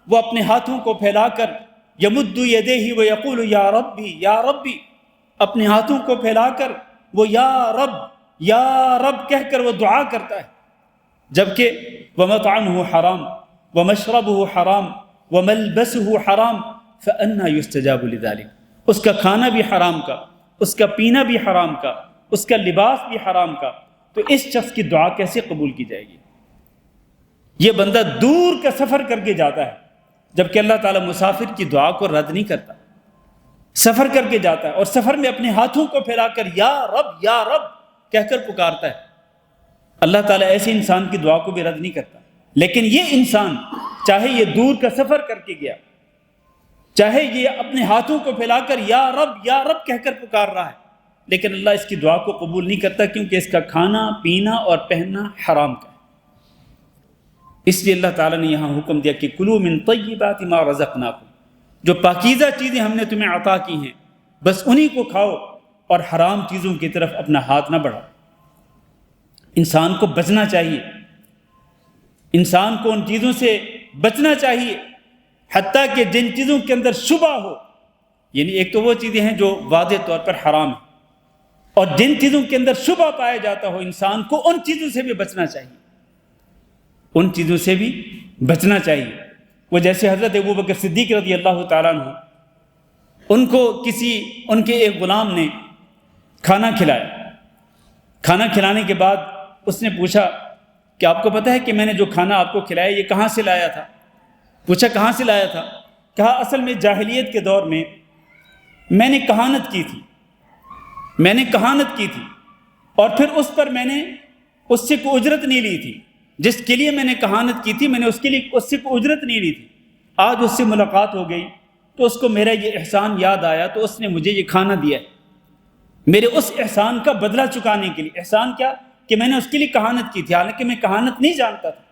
وہ اپنے ہاتھوں کو پھیلا کر یمد یدیہ ویقول یا ربی یا ربی، اپنے ہاتھوں کو پھیلا کر وہ یا رب کہہ کر وہ دعا کرتا ہے، جبکہ ومطعمہ حرام ومشربہ حرام وملبسہ حرام فأنى يستجاب لذلك، اس کا کھانا بھی حرام کا، اس کا پینا بھی حرام کا، اس کا لباس بھی حرام کا، تو اس شخص کی دعا کیسے قبول کی جائے گی؟ یہ بندہ دور کا سفر کر کے جاتا ہے، جبکہ اللہ تعالیٰ مسافر کی دعا کو رد نہیں کرتا، سفر کر کے جاتا ہے اور سفر میں اپنے ہاتھوں کو پھیلا کر یا رب کہہ کر پکارتا ہے۔ اللہ تعالیٰ ایسے انسان کی دعا کو بھی رد نہیں کرتا، لیکن یہ انسان چاہے یہ دور کا سفر کر کے گیا، چاہے یہ اپنے ہاتھوں کو پھیلا کر یا رب کہہ کر پکار رہا ہے، لیکن اللہ اس کی دعا کو قبول نہیں کرتا، کیونکہ اس کا کھانا پینا اور پہننا حرام کا ہے۔ اس لیے اللہ تعالیٰ نے یہاں حکم دیا کہ کلوا من طیبات ما رزقناکم، جو پاکیزہ چیزیں ہم نے تمہیں عطا کی ہیں بس انہی کو کھاؤ، اور حرام چیزوں کی طرف اپنا ہاتھ نہ بڑھاؤ۔ انسان کو بچنا چاہیے، انسان کو ان چیزوں سے بچنا چاہیے، حتیٰ کہ جن چیزوں کے اندر شبہ ہو، یعنی ایک تو وہ چیزیں ہیں جو واضح طور پر حرام ہیں، اور جن چیزوں کے اندر شبہ پایا جاتا ہو انسان کو ان چیزوں سے بھی بچنا چاہیے، ان چیزوں سے بھی بچنا چاہیے۔ وہ جیسے حضرت ابوبکر صدیق رضی اللہ تعالیٰ عنہ، ان کے ایک غلام نے کھانا کھلایا، کھانا کھلانے کے بعد اس نے پوچھا کہ آپ کو پتہ ہے کہ میں نے جو کھانا آپ کو کھلایا یہ کہاں سے لایا تھا؟ پوچھا کہاں سے لایا تھا؟ کہا اصل میں جاہلیت کے دور میں میں نے کہانت کی تھی اور پھر اس پر میں نے اس سے کوئی اجرت نہیں لی تھی، جس کے لیے میں نے کہانت کی تھی میں نے اس سے کوئی اجرت نہیں لی تھی۔ آج اس سے ملاقات ہو گئی تو اس کو میرا یہ احسان یاد آیا، تو اس نے مجھے یہ کھانا دیا ہے، میرے اس احسان کا بدلہ چکانے کے لیے۔ احسان کیا؟ کہ میں نے اس کے لیے کہانت کی تھی، حالانکہ میں کہانت نہیں جانتا تھا۔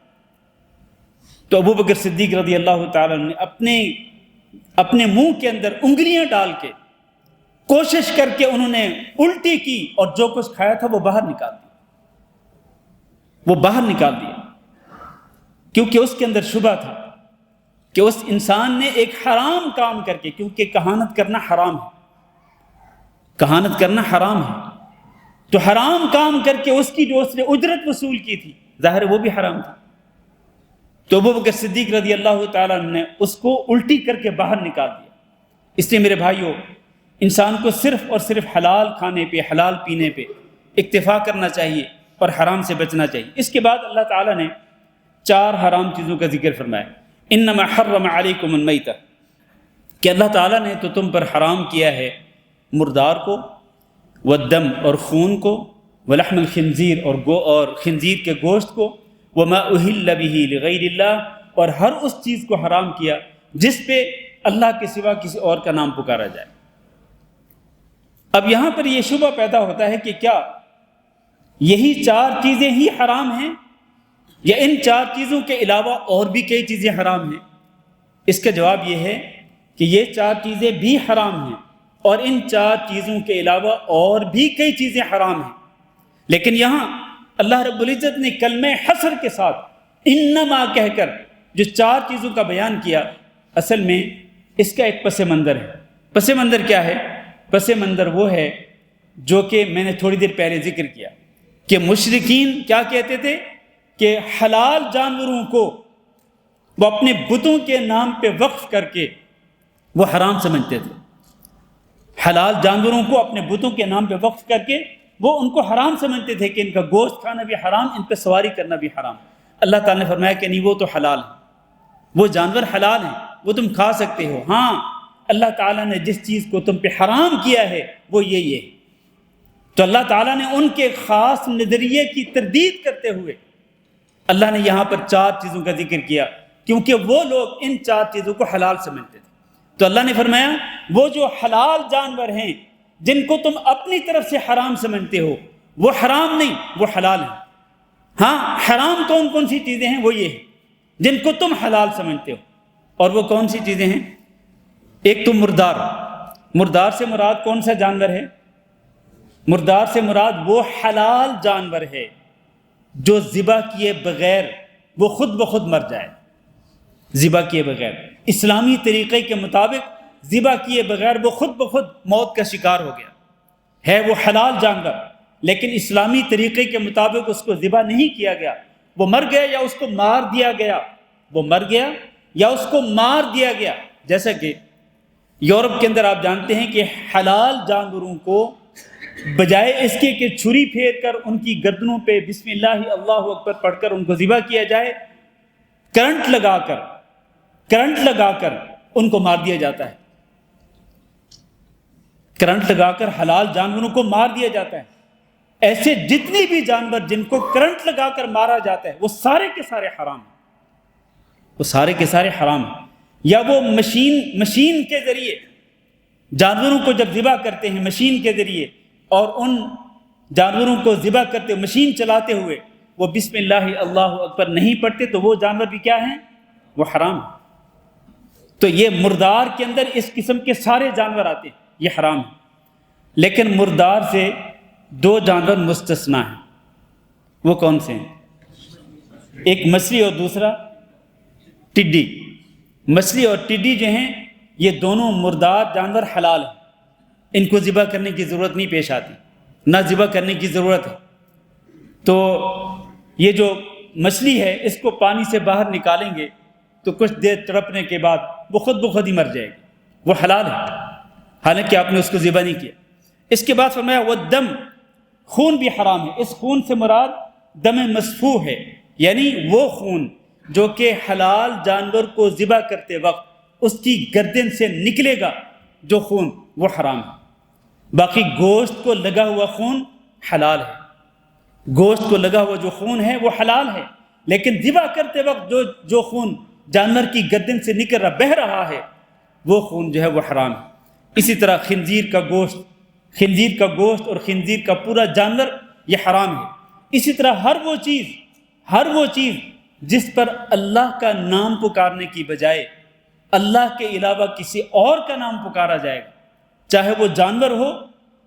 تو ابوبکر صدیق رضی اللہ تعالیٰ نے اپنے منہ کے اندر انگلیاں ڈال کے کوشش کر کے انہوں نے الٹی کی، اور جو کچھ کھایا تھا وہ باہر نکال دیا، کیونکہ اس کے اندر شبہ تھا کہ اس انسان نے ایک حرام کام کر کے، کیونکہ کہانت کرنا حرام ہے، تو حرام کام کر کے اس کی جو اس نے اجرت وصول کی تھی، ظاہر وہ بھی حرام تھا۔ تو ابوبکر صدیق رضی اللہ تعالیٰ نے اس کو الٹی کر کے باہر نکال دیا۔ اس لیے میرے بھائیوں، انسان کو صرف اور صرف حلال کھانے پہ، حلال پینے پہ اکتفا کرنا چاہیے اور حرام سے بچنا چاہیے۔ اس کے بعد اللہ تعالیٰ نے 4 حرام چیزوں کا ذکر فرمایا۔ انما حرم علیکم المیتہ، کہ اللہ تعالیٰ نے تو تم پر حرام کیا ہے مردار کو، والدم اور خون کو، ولحم الخنزیر اور خنزیر کے گوشت کو، وما اہل بہ لغیر اللہ، اور ہر اس چیز کو حرام کیا جس پہ اللہ کے سوا کسی اور کا نام پکارا جائے۔ اب یہاں پر یہ شبہ پیدا ہوتا ہے کہ کیا یہی 4 چیزیں ہی حرام ہیں، یا ان 4 چیزوں کے علاوہ اور بھی کئی چیزیں حرام ہیں؟ اس کا جواب یہ ہے کہ یہ 4 چیزیں بھی حرام ہیں، اور ان 4 چیزوں کے علاوہ اور بھی کئی چیزیں حرام ہیں، لیکن یہاں اللہ رب العزت نے کلمہ حصر کے ساتھ انما کہہ کر جو 4 چیزوں کا بیان کیا، اصل میں اس کا ایک پس منظر ہے۔ پس منظر کیا ہے؟ پس منظر وہ ہے جو کہ میں نے تھوڑی دیر پہلے ذکر کیا، کہ مشرکین کیا کہتے تھے کہ حلال جانوروں کو وہ اپنے بتوں کے نام پہ وقف کر کے وہ حرام سمجھتے تھے، حلال جانوروں کو اپنے بتوں کے نام پہ وقف کر کے وہ ان کو حرام سمجھتے تھے کہ ان کا گوشت کھانا بھی حرام، ان پہ سواری کرنا بھی حرام۔ اللہ تعالیٰ نے فرمایا کہ نہیں، وہ تو حلال ہیں، وہ جانور حلال ہیں، وہ تم کھا سکتے ہو۔ ہاں، اللہ تعالیٰ نے جس چیز کو تم پہ حرام کیا ہے وہ یہ ہے۔ تو اللہ تعالیٰ نے ان کے خاص نظریے کی تردید کرتے ہوئے اللہ نے یہاں پر 4 چیزوں کا ذکر کیا، کیونکہ وہ لوگ ان 4 چیزوں کو حلال سمجھتے تھے۔ تو اللہ نے فرمایا وہ جو حلال جانور ہیں جن کو تم اپنی طرف سے حرام سمجھتے ہو، وہ حرام نہیں، وہ حلال ہیں۔ ہاں، حرام کون سی چیزیں ہیں؟ وہ یہ ہیں جن کو تم حلال سمجھتے ہو، اور وہ کون سی چیزیں ہیں؟ ایک تو مردار سے مراد کون سا جانور ہے؟ مردار سے مراد وہ حلال جانور ہے جو ذبح کیے بغیر وہ خود بخود مر جائے، ذبح کیے بغیر اسلامی طریقے کے مطابق ذبح کیے بغیر وہ خود بخود موت کا شکار ہو گیا ہے، وہ حلال جانور، لیکن اسلامی طریقے کے مطابق اس کو ذبح نہیں کیا گیا، وہ مر گیا یا اس کو مار دیا گیا، وہ مر گیا یا اس کو مار دیا گیا۔ جیسا کہ یورپ کے اندر آپ جانتے ہیں کہ حلال جانوروں کو بجائے اس کے کہ چھری پھیر کر ان کی گردنوں پہ بسم اللہ اللہ اکبر پڑھ کر ان کو ذبح کیا جائے، کرنٹ لگا کر ان کو مار دیا جاتا ہے، کرنٹ لگا کر حلال جانوروں کو مار دیا جاتا ہے۔ ایسے جتنے بھی جانور جن کو کرنٹ لگا کر مارا جاتا ہے وہ سارے کے سارے حرام ہیں، وہ سارے کے سارے حرام ہیں۔ یا وہ مشین کے ذریعے جانوروں کو جب ذبح کرتے ہیں مشین کے ذریعے، اور ان جانوروں کو ذبح کرتے مشین چلاتے ہوئے وہ بسم اللہ اللہ اکبر نہیں پڑھتے تو وہ جانور بھی کیا ہیں؟ وہ حرام ہیں۔ تو یہ مردار کے اندر اس قسم کے سارے جانور آتے ہیں، یہ حرام ہے۔ لیکن مردار سے دو جانور مستثنا ہیں، وہ کون سے ہیں؟ ایک مچھلی اور دوسرا ٹڈی۔ مچھلی اور ٹڈی جو ہیں یہ دونوں مردار جانور حلال ہیں، ان کو ذبح کرنے کی ضرورت نہیں پیش آتی، نہ ذبح کرنے کی ضرورت ہے۔ تو یہ جو مچھلی ہے اس کو پانی سے باہر نکالیں گے تو کچھ دیر تڑپنے کے بعد وہ خود بخود ہی مر جائے گی، وہ حلال ہے، حالانکہ آپ نے اس کو ذبح نہیں کیا۔ اس کے بعد فرمایا وہ دم، خون بھی حرام ہے۔ اس خون سے مراد دم مسفوح ہے، یعنی وہ خون جو کہ حلال جانور کو ذبح کرتے وقت اس کی گردن سے نکلے گا، جو خون وہ حرام ہے۔ باقی گوشت کو لگا ہوا خون حلال ہے، گوشت کو لگا ہوا جو خون ہے وہ حلال ہے، لیکن ذبح کرتے وقت جو خون جانور کی گردن سے نکل رہا بہہ رہا ہے وہ خون جو ہے وہ حرام ہے۔ اسی طرح خنزیر کا گوشت اور خنزیر کا پورا جانور یہ حرام ہے۔ اسی طرح ہر وہ چیز جس پر اللہ کا نام پکارنے کی بجائے اللہ کے علاوہ کسی اور کا نام پکارا جائے گا، چاہے وہ جانور ہو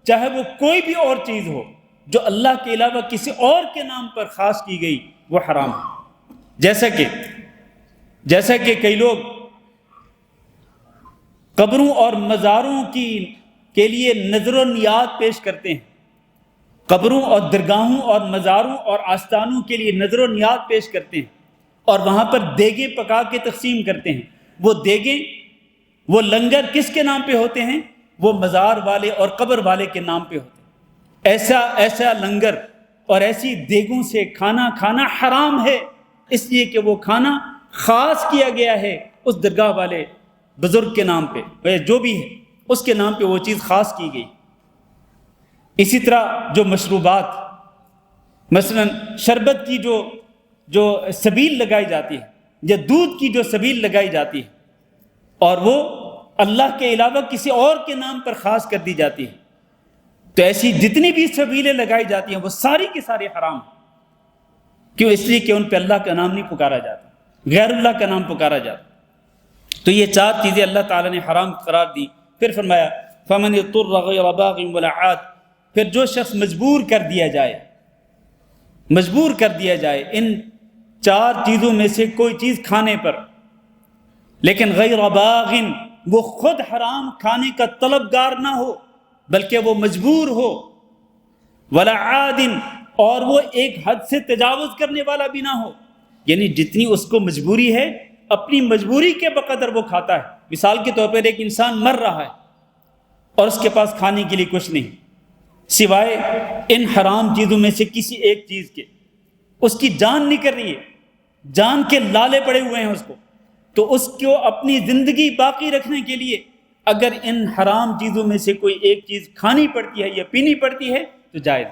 چاہے وہ کوئی بھی اور چیز ہو، جو اللہ کے علاوہ کسی اور کے نام پر خاص کی گئی وہ حرام ہے۔ جیسا کہ کئی لوگ قبروں اور مزاروں کے لیے نذر و نیات پیش کرتے ہیں، قبروں اور درگاہوں اور مزاروں اور آستانوں کے لیے نذر و نیات پیش کرتے ہیں، اور وہاں پر دیگیں پکا کے تقسیم کرتے ہیں۔ وہ دیگیں، وہ لنگر کس کے نام پہ ہوتے ہیں؟ وہ مزار والے اور قبر والے کے نام پہ ہوتے ہیں۔ ایسا لنگر اور ایسی دیگوں سے کھانا حرام ہے، اس لیے کہ وہ کھانا خاص کیا گیا ہے اس درگاہ والے بزرگ کے نام پہ، جو بھی ہے اس کے نام پہ وہ چیز خاص کی گئی۔ اسی طرح جو مشروبات، مثلا شربت کی جو سبیل لگائی جاتی ہے یا دودھ کی جو سبیل لگائی جاتی ہے اور وہ اللہ کے علاوہ کسی اور کے نام پر خاص کر دی جاتی ہے، تو ایسی جتنی بھی سبیلیں لگائی جاتی ہیں وہ ساری کی ساری حرام ہیں۔ کیوں؟ اس لیے کہ ان پہ اللہ کا نام نہیں پکارا جاتا، غیر اللہ کا نام پکارا جاتا۔ تو یہ چار چیزیں اللہ تعالیٰ نے حرام قرار دی۔ پھر فرمایا فَمَنِ اضْطُرَّ غَيْرَ بَاغٍ وَلَا عَادٍ، پھر جو شخص مجبور کر دیا جائے ان چار چیزوں میں سے کوئی چیز کھانے پر، لیکن غیر باغ، وہ خود حرام کھانے کا طلبگار نہ ہو بلکہ وہ مجبور ہو، ولا عاد، اور وہ ایک حد سے تجاوز کرنے والا بھی نہ ہو، یعنی جتنی اس کو مجبوری ہے اپنی مجبوری کے بقدر وہ کھاتا ہے۔ مثال کے طور پر ایک انسان مر رہا ہے اور اس کے پاس کھانے کے لیے کچھ نہیں سوائے ان حرام چیزوں میں سے کسی ایک چیز کے، اس کی جان نکل رہی ہے، جان کے لالے پڑے ہوئے ہیں اس کو، تو اس کو اپنی زندگی باقی رکھنے کے لیے اگر ان حرام چیزوں میں سے کوئی ایک چیز کھانی پڑتی ہے یا پینی پڑتی ہے تو جائز،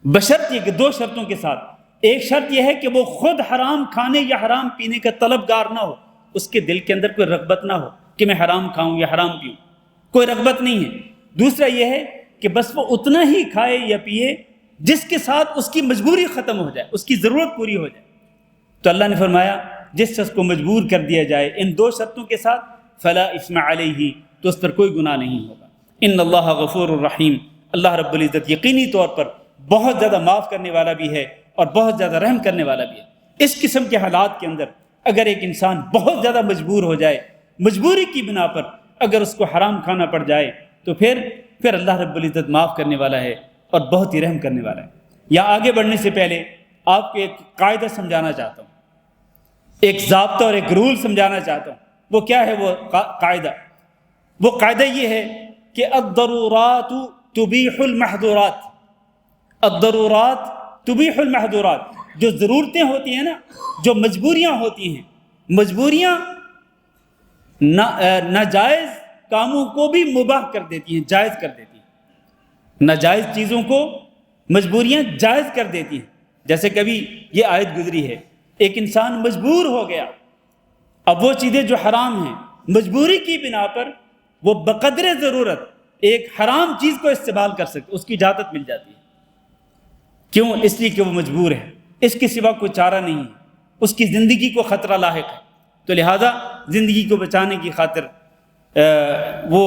بشرط یہ کہ دو شرطوں کے ساتھ۔ ایک شرط یہ ہے کہ وہ خود حرام کھانے یا حرام پینے کا طلبگار نہ ہو، اس کے دل کے اندر کوئی رغبت نہ ہو کہ میں حرام کھاؤں یا حرام پیوں، کوئی رغبت نہیں ہے۔ دوسرا یہ ہے کہ بس وہ اتنا ہی کھائے یا پیے جس کے ساتھ اس کی مجبوری ختم ہو جائے، اس کی ضرورت پوری ہو جائے۔ تو اللہ نے فرمایا جس شخص کو مجبور کر دیا جائے ان دو شرطوں کے ساتھ فلا اثم علیہ، تو اس پر کوئی گناہ نہیں ہوگا۔ ان اللہ غفور الرحیم، اللہ رب العزت یقینی طور پر بہت زیادہ معاف کرنے والا بھی ہے اور بہت زیادہ رحم کرنے والا بھی ہے۔ اس قسم کے حالات کے اندر اگر ایک انسان بہت زیادہ مجبور ہو جائے، مجبوری کی بنا پر اگر اس کو حرام کھانا پڑ جائے، تو پھر اللہ رب العزت معاف کرنے والا ہے اور بہت ہی رحم کرنے والا ہے۔ یہاں آگے بڑھنے سے پہلے آپ کو ایک قاعدہ سمجھانا چاہتا ہوں، ایک ضابطہ اور ایک رول سمجھانا چاہتا ہوں۔ وہ کیا ہے وہ قاعدہ؟ وہ قاعدہ یہ ہے کہ الضرورات تبیح المحظورات، الضرورات تبیح المحظورات۔ جو ضرورتیں ہوتی ہیں نا، جو مجبوریاں ہوتی ہیں، مجبوریاں ناجائز کاموں کو بھی مباح کر دیتی ہیں، جائز کر دیتی ہیں۔ ناجائز چیزوں کو مجبوریاں جائز کر دیتی ہیں۔ جیسے کبھی یہ آیت گزری ہے، ایک انسان مجبور ہو گیا، اب وہ چیزیں جو حرام ہیں مجبوری کی بنا پر وہ بقدر ضرورت ایک حرام چیز کو استعمال کر سکتے، اس کی اجازت مل جاتی ہے۔ کیوں؟ اس لیے کہ وہ مجبور ہے، اس کے سوا کوئی چارہ نہیں ہے، اس کی زندگی کو خطرہ لاحق ہے، تو لہٰذا زندگی کو بچانے کی خاطر وہ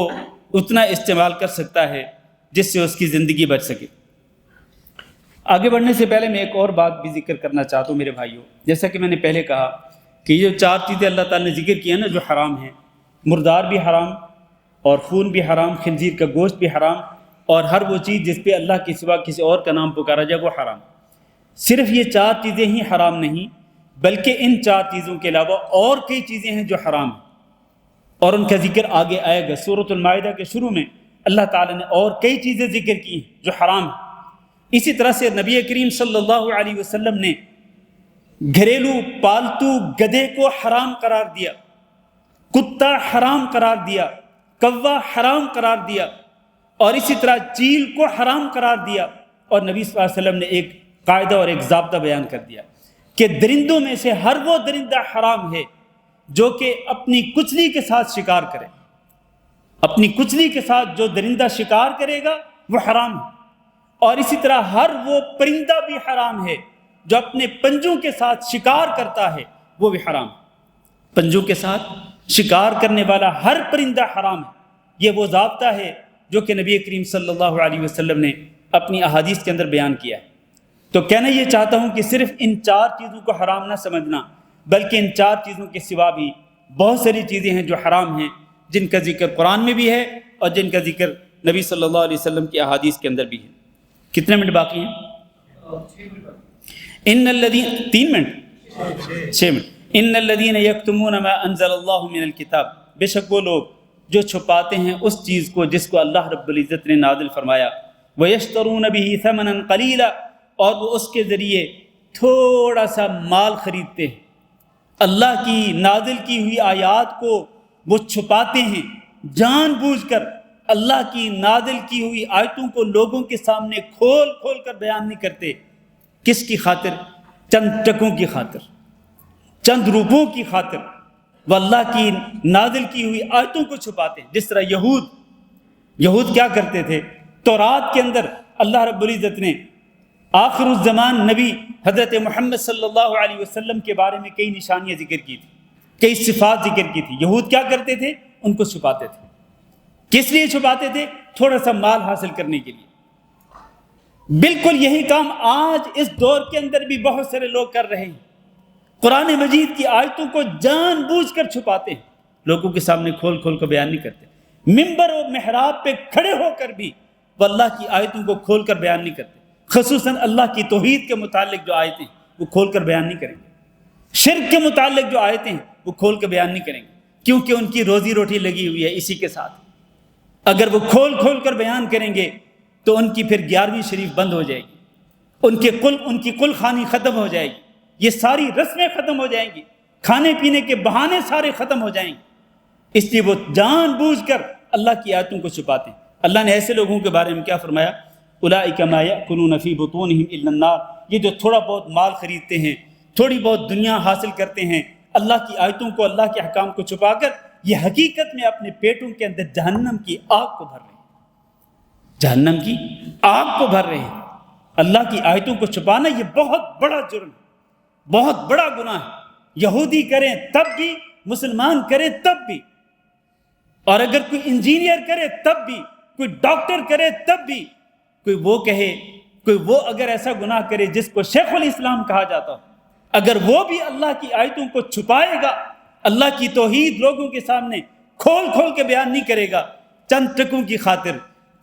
اتنا استعمال کر سکتا ہے جس سے اس کی زندگی بچ سکے۔ آگے بڑھنے سے پہلے میں ایک اور بات بھی ذکر کرنا چاہتا ہوں میرے بھائیوں۔ جیسا کہ میں نے پہلے کہا کہ یہ جو 4 چیزیں اللہ تعالیٰ نے ذکر کی ہیں نا جو حرام ہیں، مردار بھی حرام اور خون بھی حرام، خنزیر کا گوشت بھی حرام، اور ہر وہ چیز جس پہ اللہ کے سوا کسی اور کا نام پکارا جائے وہ حرام۔ صرف یہ 4 چیزیں ہی حرام نہیں، بلکہ ان 4 چیزوں کے علاوہ اور کئی چیزیں ہیں جو حرام ہیں، اور ان کا ذکر آگے آئے گا۔ سورۃ المائدہ کے شروع میں اللہ تعالیٰ نے اور کئی چیزیں ذکر کی ہیں جو حرام ہیں۔ اسی طرح سے نبی کریم صلی اللہ علیہ وسلم نے گھریلو پالتو گدھے کو حرام قرار دیا، کتا حرام قرار دیا، کوا حرام قرار دیا، اور اسی طرح چیل کو حرام قرار دیا، اور نبی صلی اللہ علیہ وسلم نے ایک قاعدہ اور ایک ضابطہ بیان کر دیا کہ درندوں میں سے ہر وہ درندہ حرام ہے جو کہ اپنی کچلی کے ساتھ شکار کرے۔ اپنی کچلی کے ساتھ جو درندہ شکار کرے گا وہ حرام ہے، اور اسی طرح ہر وہ پرندہ بھی حرام ہے جو اپنے پنجوں کے ساتھ شکار کرتا ہے، وہ بھی حرام ہے۔ پنجوں کے ساتھ شکار کرنے والا ہر پرندہ حرام ہے۔ یہ وہ ضابطہ ہے جو کہ نبی کریم صلی اللہ علیہ وسلم نے اپنی احادیث کے اندر بیان کیا ہے۔ تو کہنا یہ چاہتا ہوں کہ صرف ان 4 چیزوں کو حرام نہ سمجھنا، بلکہ ان 4 چیزوں کے سوا بھی بہت ساری چیزیں ہیں جو حرام ہیں، جن کا ذکر قرآن میں بھی ہے اور جن کا ذکر نبی صلی اللہ علیہ وسلم کی احادیث کے اندر بھی ہے۔ کتنے منٹ باقی ہیں؟ 3 منٹ 6 منٹ۔ ان الذین یکتمون ما انزل اللہ من الکتاب، بے شک وہ لوگ جو چھپاتے ہیں اس چیز کو جس کو اللہ رب العزت نے نازل فرمایا، وَيَشْتَرُونَ بِهِ ثَمَنًا قَلِيلًا، اور وہ اس کے ذریعے تھوڑا سا مال خریدتے ہیں۔ اللہ کی نازل کی ہوئی آیات کو وہ چھپاتے ہیں جان بوجھ کر، اللہ کی نازل کی ہوئی آیتوں کو لوگوں کے سامنے کھول کھول کر بیان نہیں کرتے۔ کس کی خاطر؟ چند ٹکوں کی خاطر، چند روپوں کی خاطر وہ اللہ کی نازل کی ہوئی آیتوں کو چھپاتے ہیں۔ جس طرح یہود کیا کرتے تھے؟ تورات کے اندر اللہ رب العزت نے آخر الزمان نبی حضرت محمد صلی اللہ علیہ وسلم کے بارے میں کئی نشانیاں ذکر کی تھی، کئی صفات ذکر کی تھی۔ یہود کیا کرتے تھے؟ ان کو چھپاتے تھے۔ کس لیے چھپاتے تھے؟ تھوڑا سا مال حاصل کرنے کے لیے۔ بالکل یہی کام آج اس دور کے اندر بھی بہت سارے لوگ کر رہے ہیں۔ قرآن مجید کی آیتوں کو جان بوجھ کر چھپاتے ہیں، لوگوں کے سامنے کھول کھول کر بیان نہیں کرتے۔ ممبر و محراب پہ کھڑے ہو کر بھی وہ اللہ کی آیتوں کو کھول کر بیان نہیں کرتے، خصوصاً اللہ کی توحید کے متعلق جو آیتیں ہیں وہ کھول کر بیان نہیں کریں گے، شرک کے متعلق جو آیتیں ہیں وہ کھول کر بیان نہیں کریں گے، کیونکہ ان کی روزی روٹی لگی ہوئی ہے اسی کے ساتھ۔ اگر وہ کھول کھول کر بیان کریں گے تو ان کی پھر 11ویں شریف بند ہو جائے گی، ان کی کل خانی ختم ہو جائے گی، یہ ساری رسمیں ختم ہو جائیں گی، کھانے پینے کے بہانے سارے ختم ہو جائیں گے۔ اس لیے وہ جان بوجھ کر اللہ کی آیتوں کو چھپاتے ہیں۔ اللہ نے ایسے لوگوں کے بارے میں کیا فرمایا؟ اولئک ما یأکلون فی بطونہم الا النار، یہ جو تھوڑا بہت مال خریدتے ہیں، تھوڑی بہت دنیا حاصل کرتے ہیں، اللہ کی آیتوں کو، اللہ کے احکام کو چھپا کر، یہ حقیقت میں اپنے پیٹوں کے اندر جہنم کی آگ کو بھر رہے ہیں، جہنم کی آگ کو بھر رہے ہیں۔ اللہ کی آیتوں کو چھپانا یہ بہت بڑا جرم ہے، بہت بڑا گناہ ہے۔ یہودی کریں تب بھی، مسلمان کریں تب بھی، اور اگر کوئی انجینئر کرے تب بھی کوئی ڈاکٹر کرے تب بھی، کوئی وہ کہے، کوئی وہ اگر ایسا گناہ کرے جس کو شیخ الاسلام کہا جاتا ہو، اگر وہ بھی اللہ کی آیتوں کو چھپائے گا، اللہ کی توحید لوگوں کے سامنے کھول کھول کے بیان نہیں کرے گا، چند ٹکوں کی خاطر،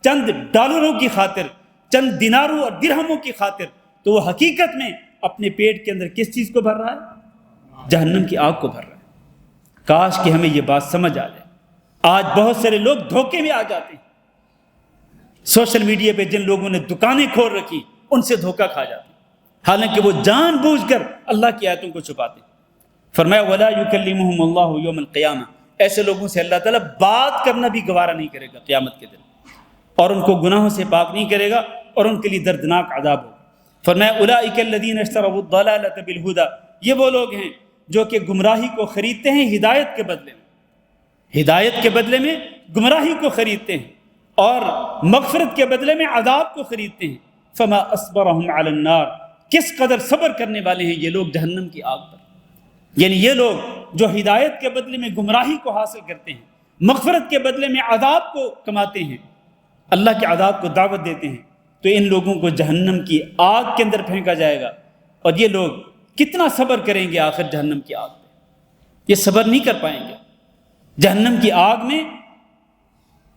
چند ڈالروں کی خاطر، چند دیناروں اور درہموں کی خاطر، تو وہ حقیقت میں اپنے پیٹ کے اندر کس چیز کو بھر رہا ہے؟ جہنم کی آگ کو بھر رہا ہے۔ کاش کہ ہمیں یہ بات سمجھ آ جائے۔ آج بہت سارے لوگ دھوکے میں آ جاتے ہیں، سوشل میڈیا پہ جن لوگوں نے دکانیں کھول رکھی ان سے دھوکہ کھا جاتے ہیں، حالانکہ وہ جان بوجھ کر اللہ کی آیتوں کو چھپاتے ہیں۔ فرمایا وَلَا يُكَلِّمُهُمُ اللَّهُ يَوْمَ الْقِيَامَةِ، ایسے لوگوں سے اللہ تعالیٰ بات کرنا بھی گوارا نہیں کرے گا قیامت کے دن، اور ان کو گناہوں سے پاک نہیں کرے گا، اور ان کے لیے دردناک عذاب ہوگا۔ فرمایا اولئک الذین اشتروا الضلالۃ بالہدی، یہ وہ لوگ ہیں جو کہ گمراہی کو خریدتے ہیں ہدایت کے بدلے میں، ہدایت کے بدلے میں گمراہی کو خریدتے ہیں، اور مغفرت کے بدلے میں عذاب کو خریدتے ہیں۔ فما اصبرهم علی النار، کس قدر صبر کرنے والے ہیں یہ لوگ جہنم کی آگ پر۔ یعنی یہ لوگ جو ہدایت کے بدلے میں گمراہی کو حاصل کرتے ہیں، مغفرت کے بدلے میں عذاب کو کماتے ہیں، اللہ کے عذاب کو دعوت دیتے ہیں، تو ان لوگوں کو جہنم کی آگ کے اندر پھینکا جائے گا، اور یہ لوگ کتنا صبر کریں گے آخر جہنم کی آگ میں؟ یہ صبر نہیں کر پائیں گے۔ جہنم کی آگ میں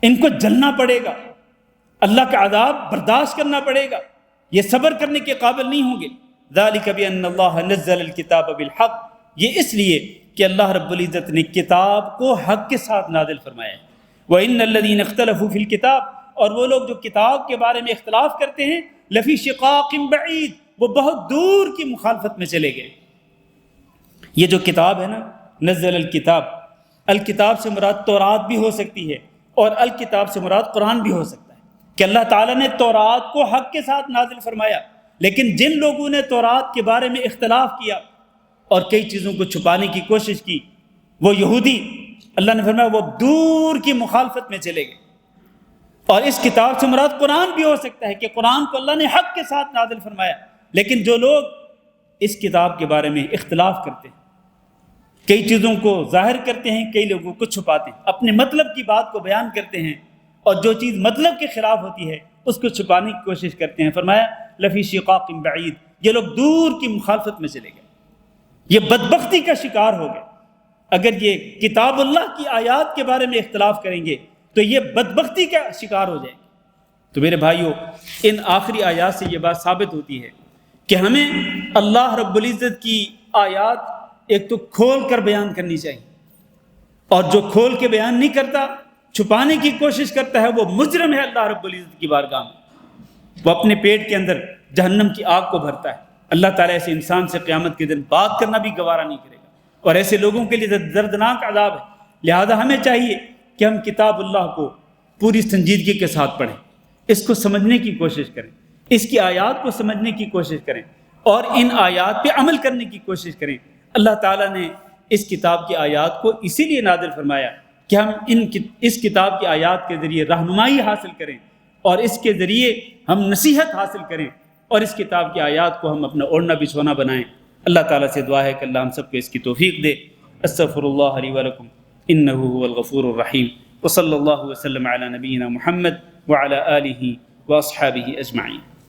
ان کو جلنا پڑے گا، اللہ کا عذاب برداشت کرنا پڑے گا، یہ صبر کرنے کے قابل نہیں ہوں گے۔ ذَلِكَ بِأَنَّ اللَّهَ نَزَّلَ الْكِتَابَ بِالْحَقِّ، یہ اس لیے کہ اللہ رب العزت نے کتاب کو حق کے ساتھ نازل فرمایا ہے۔ وَإِنَّ الَّذِينَ اخْتَلَفُوا فِي الْكِتَابِ، اور وہ لوگ جو کتاب کے بارے میں اختلاف کرتے ہیں، لفی شقاق بعید، وہ بہت دور کی مخالفت میں چلے گئے۔ یہ جو کتاب ہے نا، نزل الکتاب، الکتاب سے مراد تورات بھی ہو سکتی ہے، اور الکتاب سے مراد قرآن بھی ہو سکتا ہے، کہ اللہ تعالیٰ نے تورات کو حق کے ساتھ نازل فرمایا، لیکن جن لوگوں نے تورات کے بارے میں اختلاف کیا اور کئی چیزوں کو چھپانے کی کوشش کی، وہ یہودی، اللہ نے فرمایا وہ دور کی مخالفت میں چلے گئے۔ اور اس کتاب سے مراد قرآن بھی ہو سکتا ہے، کہ قرآن کو اللہ نے حق کے ساتھ نازل فرمایا، لیکن جو لوگ اس کتاب کے بارے میں اختلاف کرتے ہیں، کئی چیزوں کو ظاہر کرتے ہیں، کئی لوگوں کو چھپاتے ہیں، اپنے مطلب کی بات کو بیان کرتے ہیں، اور جو چیز مطلب کے خلاف ہوتی ہے اس کو چھپانے کی کوشش کرتے ہیں۔ فرمایا لفی شقاق بعید، یہ لوگ دور کی مخالفت میں چلے گئے، یہ بدبختی کا شکار ہو گئے۔ اگر یہ کتاب اللہ کی آیات کے بارے میں اختلاف کریں گے تو یہ بدبختی کا شکار ہو جائیں گے۔ تو میرے بھائیوں، ان آخری آیات سے یہ بات ثابت ہوتی ہے کہ ہمیں اللہ رب العزت کی آیات ایک تو کھول کر بیان کرنی چاہیے، اور جو کھول کے بیان نہیں کرتا، چھپانے کی کوشش کرتا ہے، وہ مجرم ہے اللہ رب العزت کی بارگاہ میں، وہ اپنے پیٹ کے اندر جہنم کی آگ کو بھرتا ہے۔ اللہ تعالیٰ ایسے انسان سے قیامت کے دن بات کرنا بھی گوارا نہیں کرے گا، اور ایسے لوگوں کے لیے دردناک عذاب ہے۔ لہذا ہمیں چاہیے کہ ہم کتاب اللہ کو پوری سنجیدگی کے ساتھ پڑھیں، اس کو سمجھنے کی کوشش کریں، اس کی آیات کو سمجھنے کی کوشش کریں، اور ان آیات پہ عمل کرنے کی کوشش کریں۔ اللہ تعالیٰ نے اس کتاب کی آیات کو اسی لیے نازل فرمایا کہ ہم اس کتاب کی آیات کے ذریعے رہنمائی حاصل کریں، اور اس کے ذریعے ہم نصیحت حاصل کریں، اور اس کتاب کی آیات کو ہم اپنا اوڑھنا بچھونا بنائیں۔ اللہ تعالیٰ سے دعا ہے کہ اللہ ہم سب کو اس کی توفیق دے۔ استغفر اللہ لی ولکم انہ هو الغفور الرحیم، وصلی اللہ وسلم علی نبینا محمد وعلی آلہ واصحابہ اجمعین۔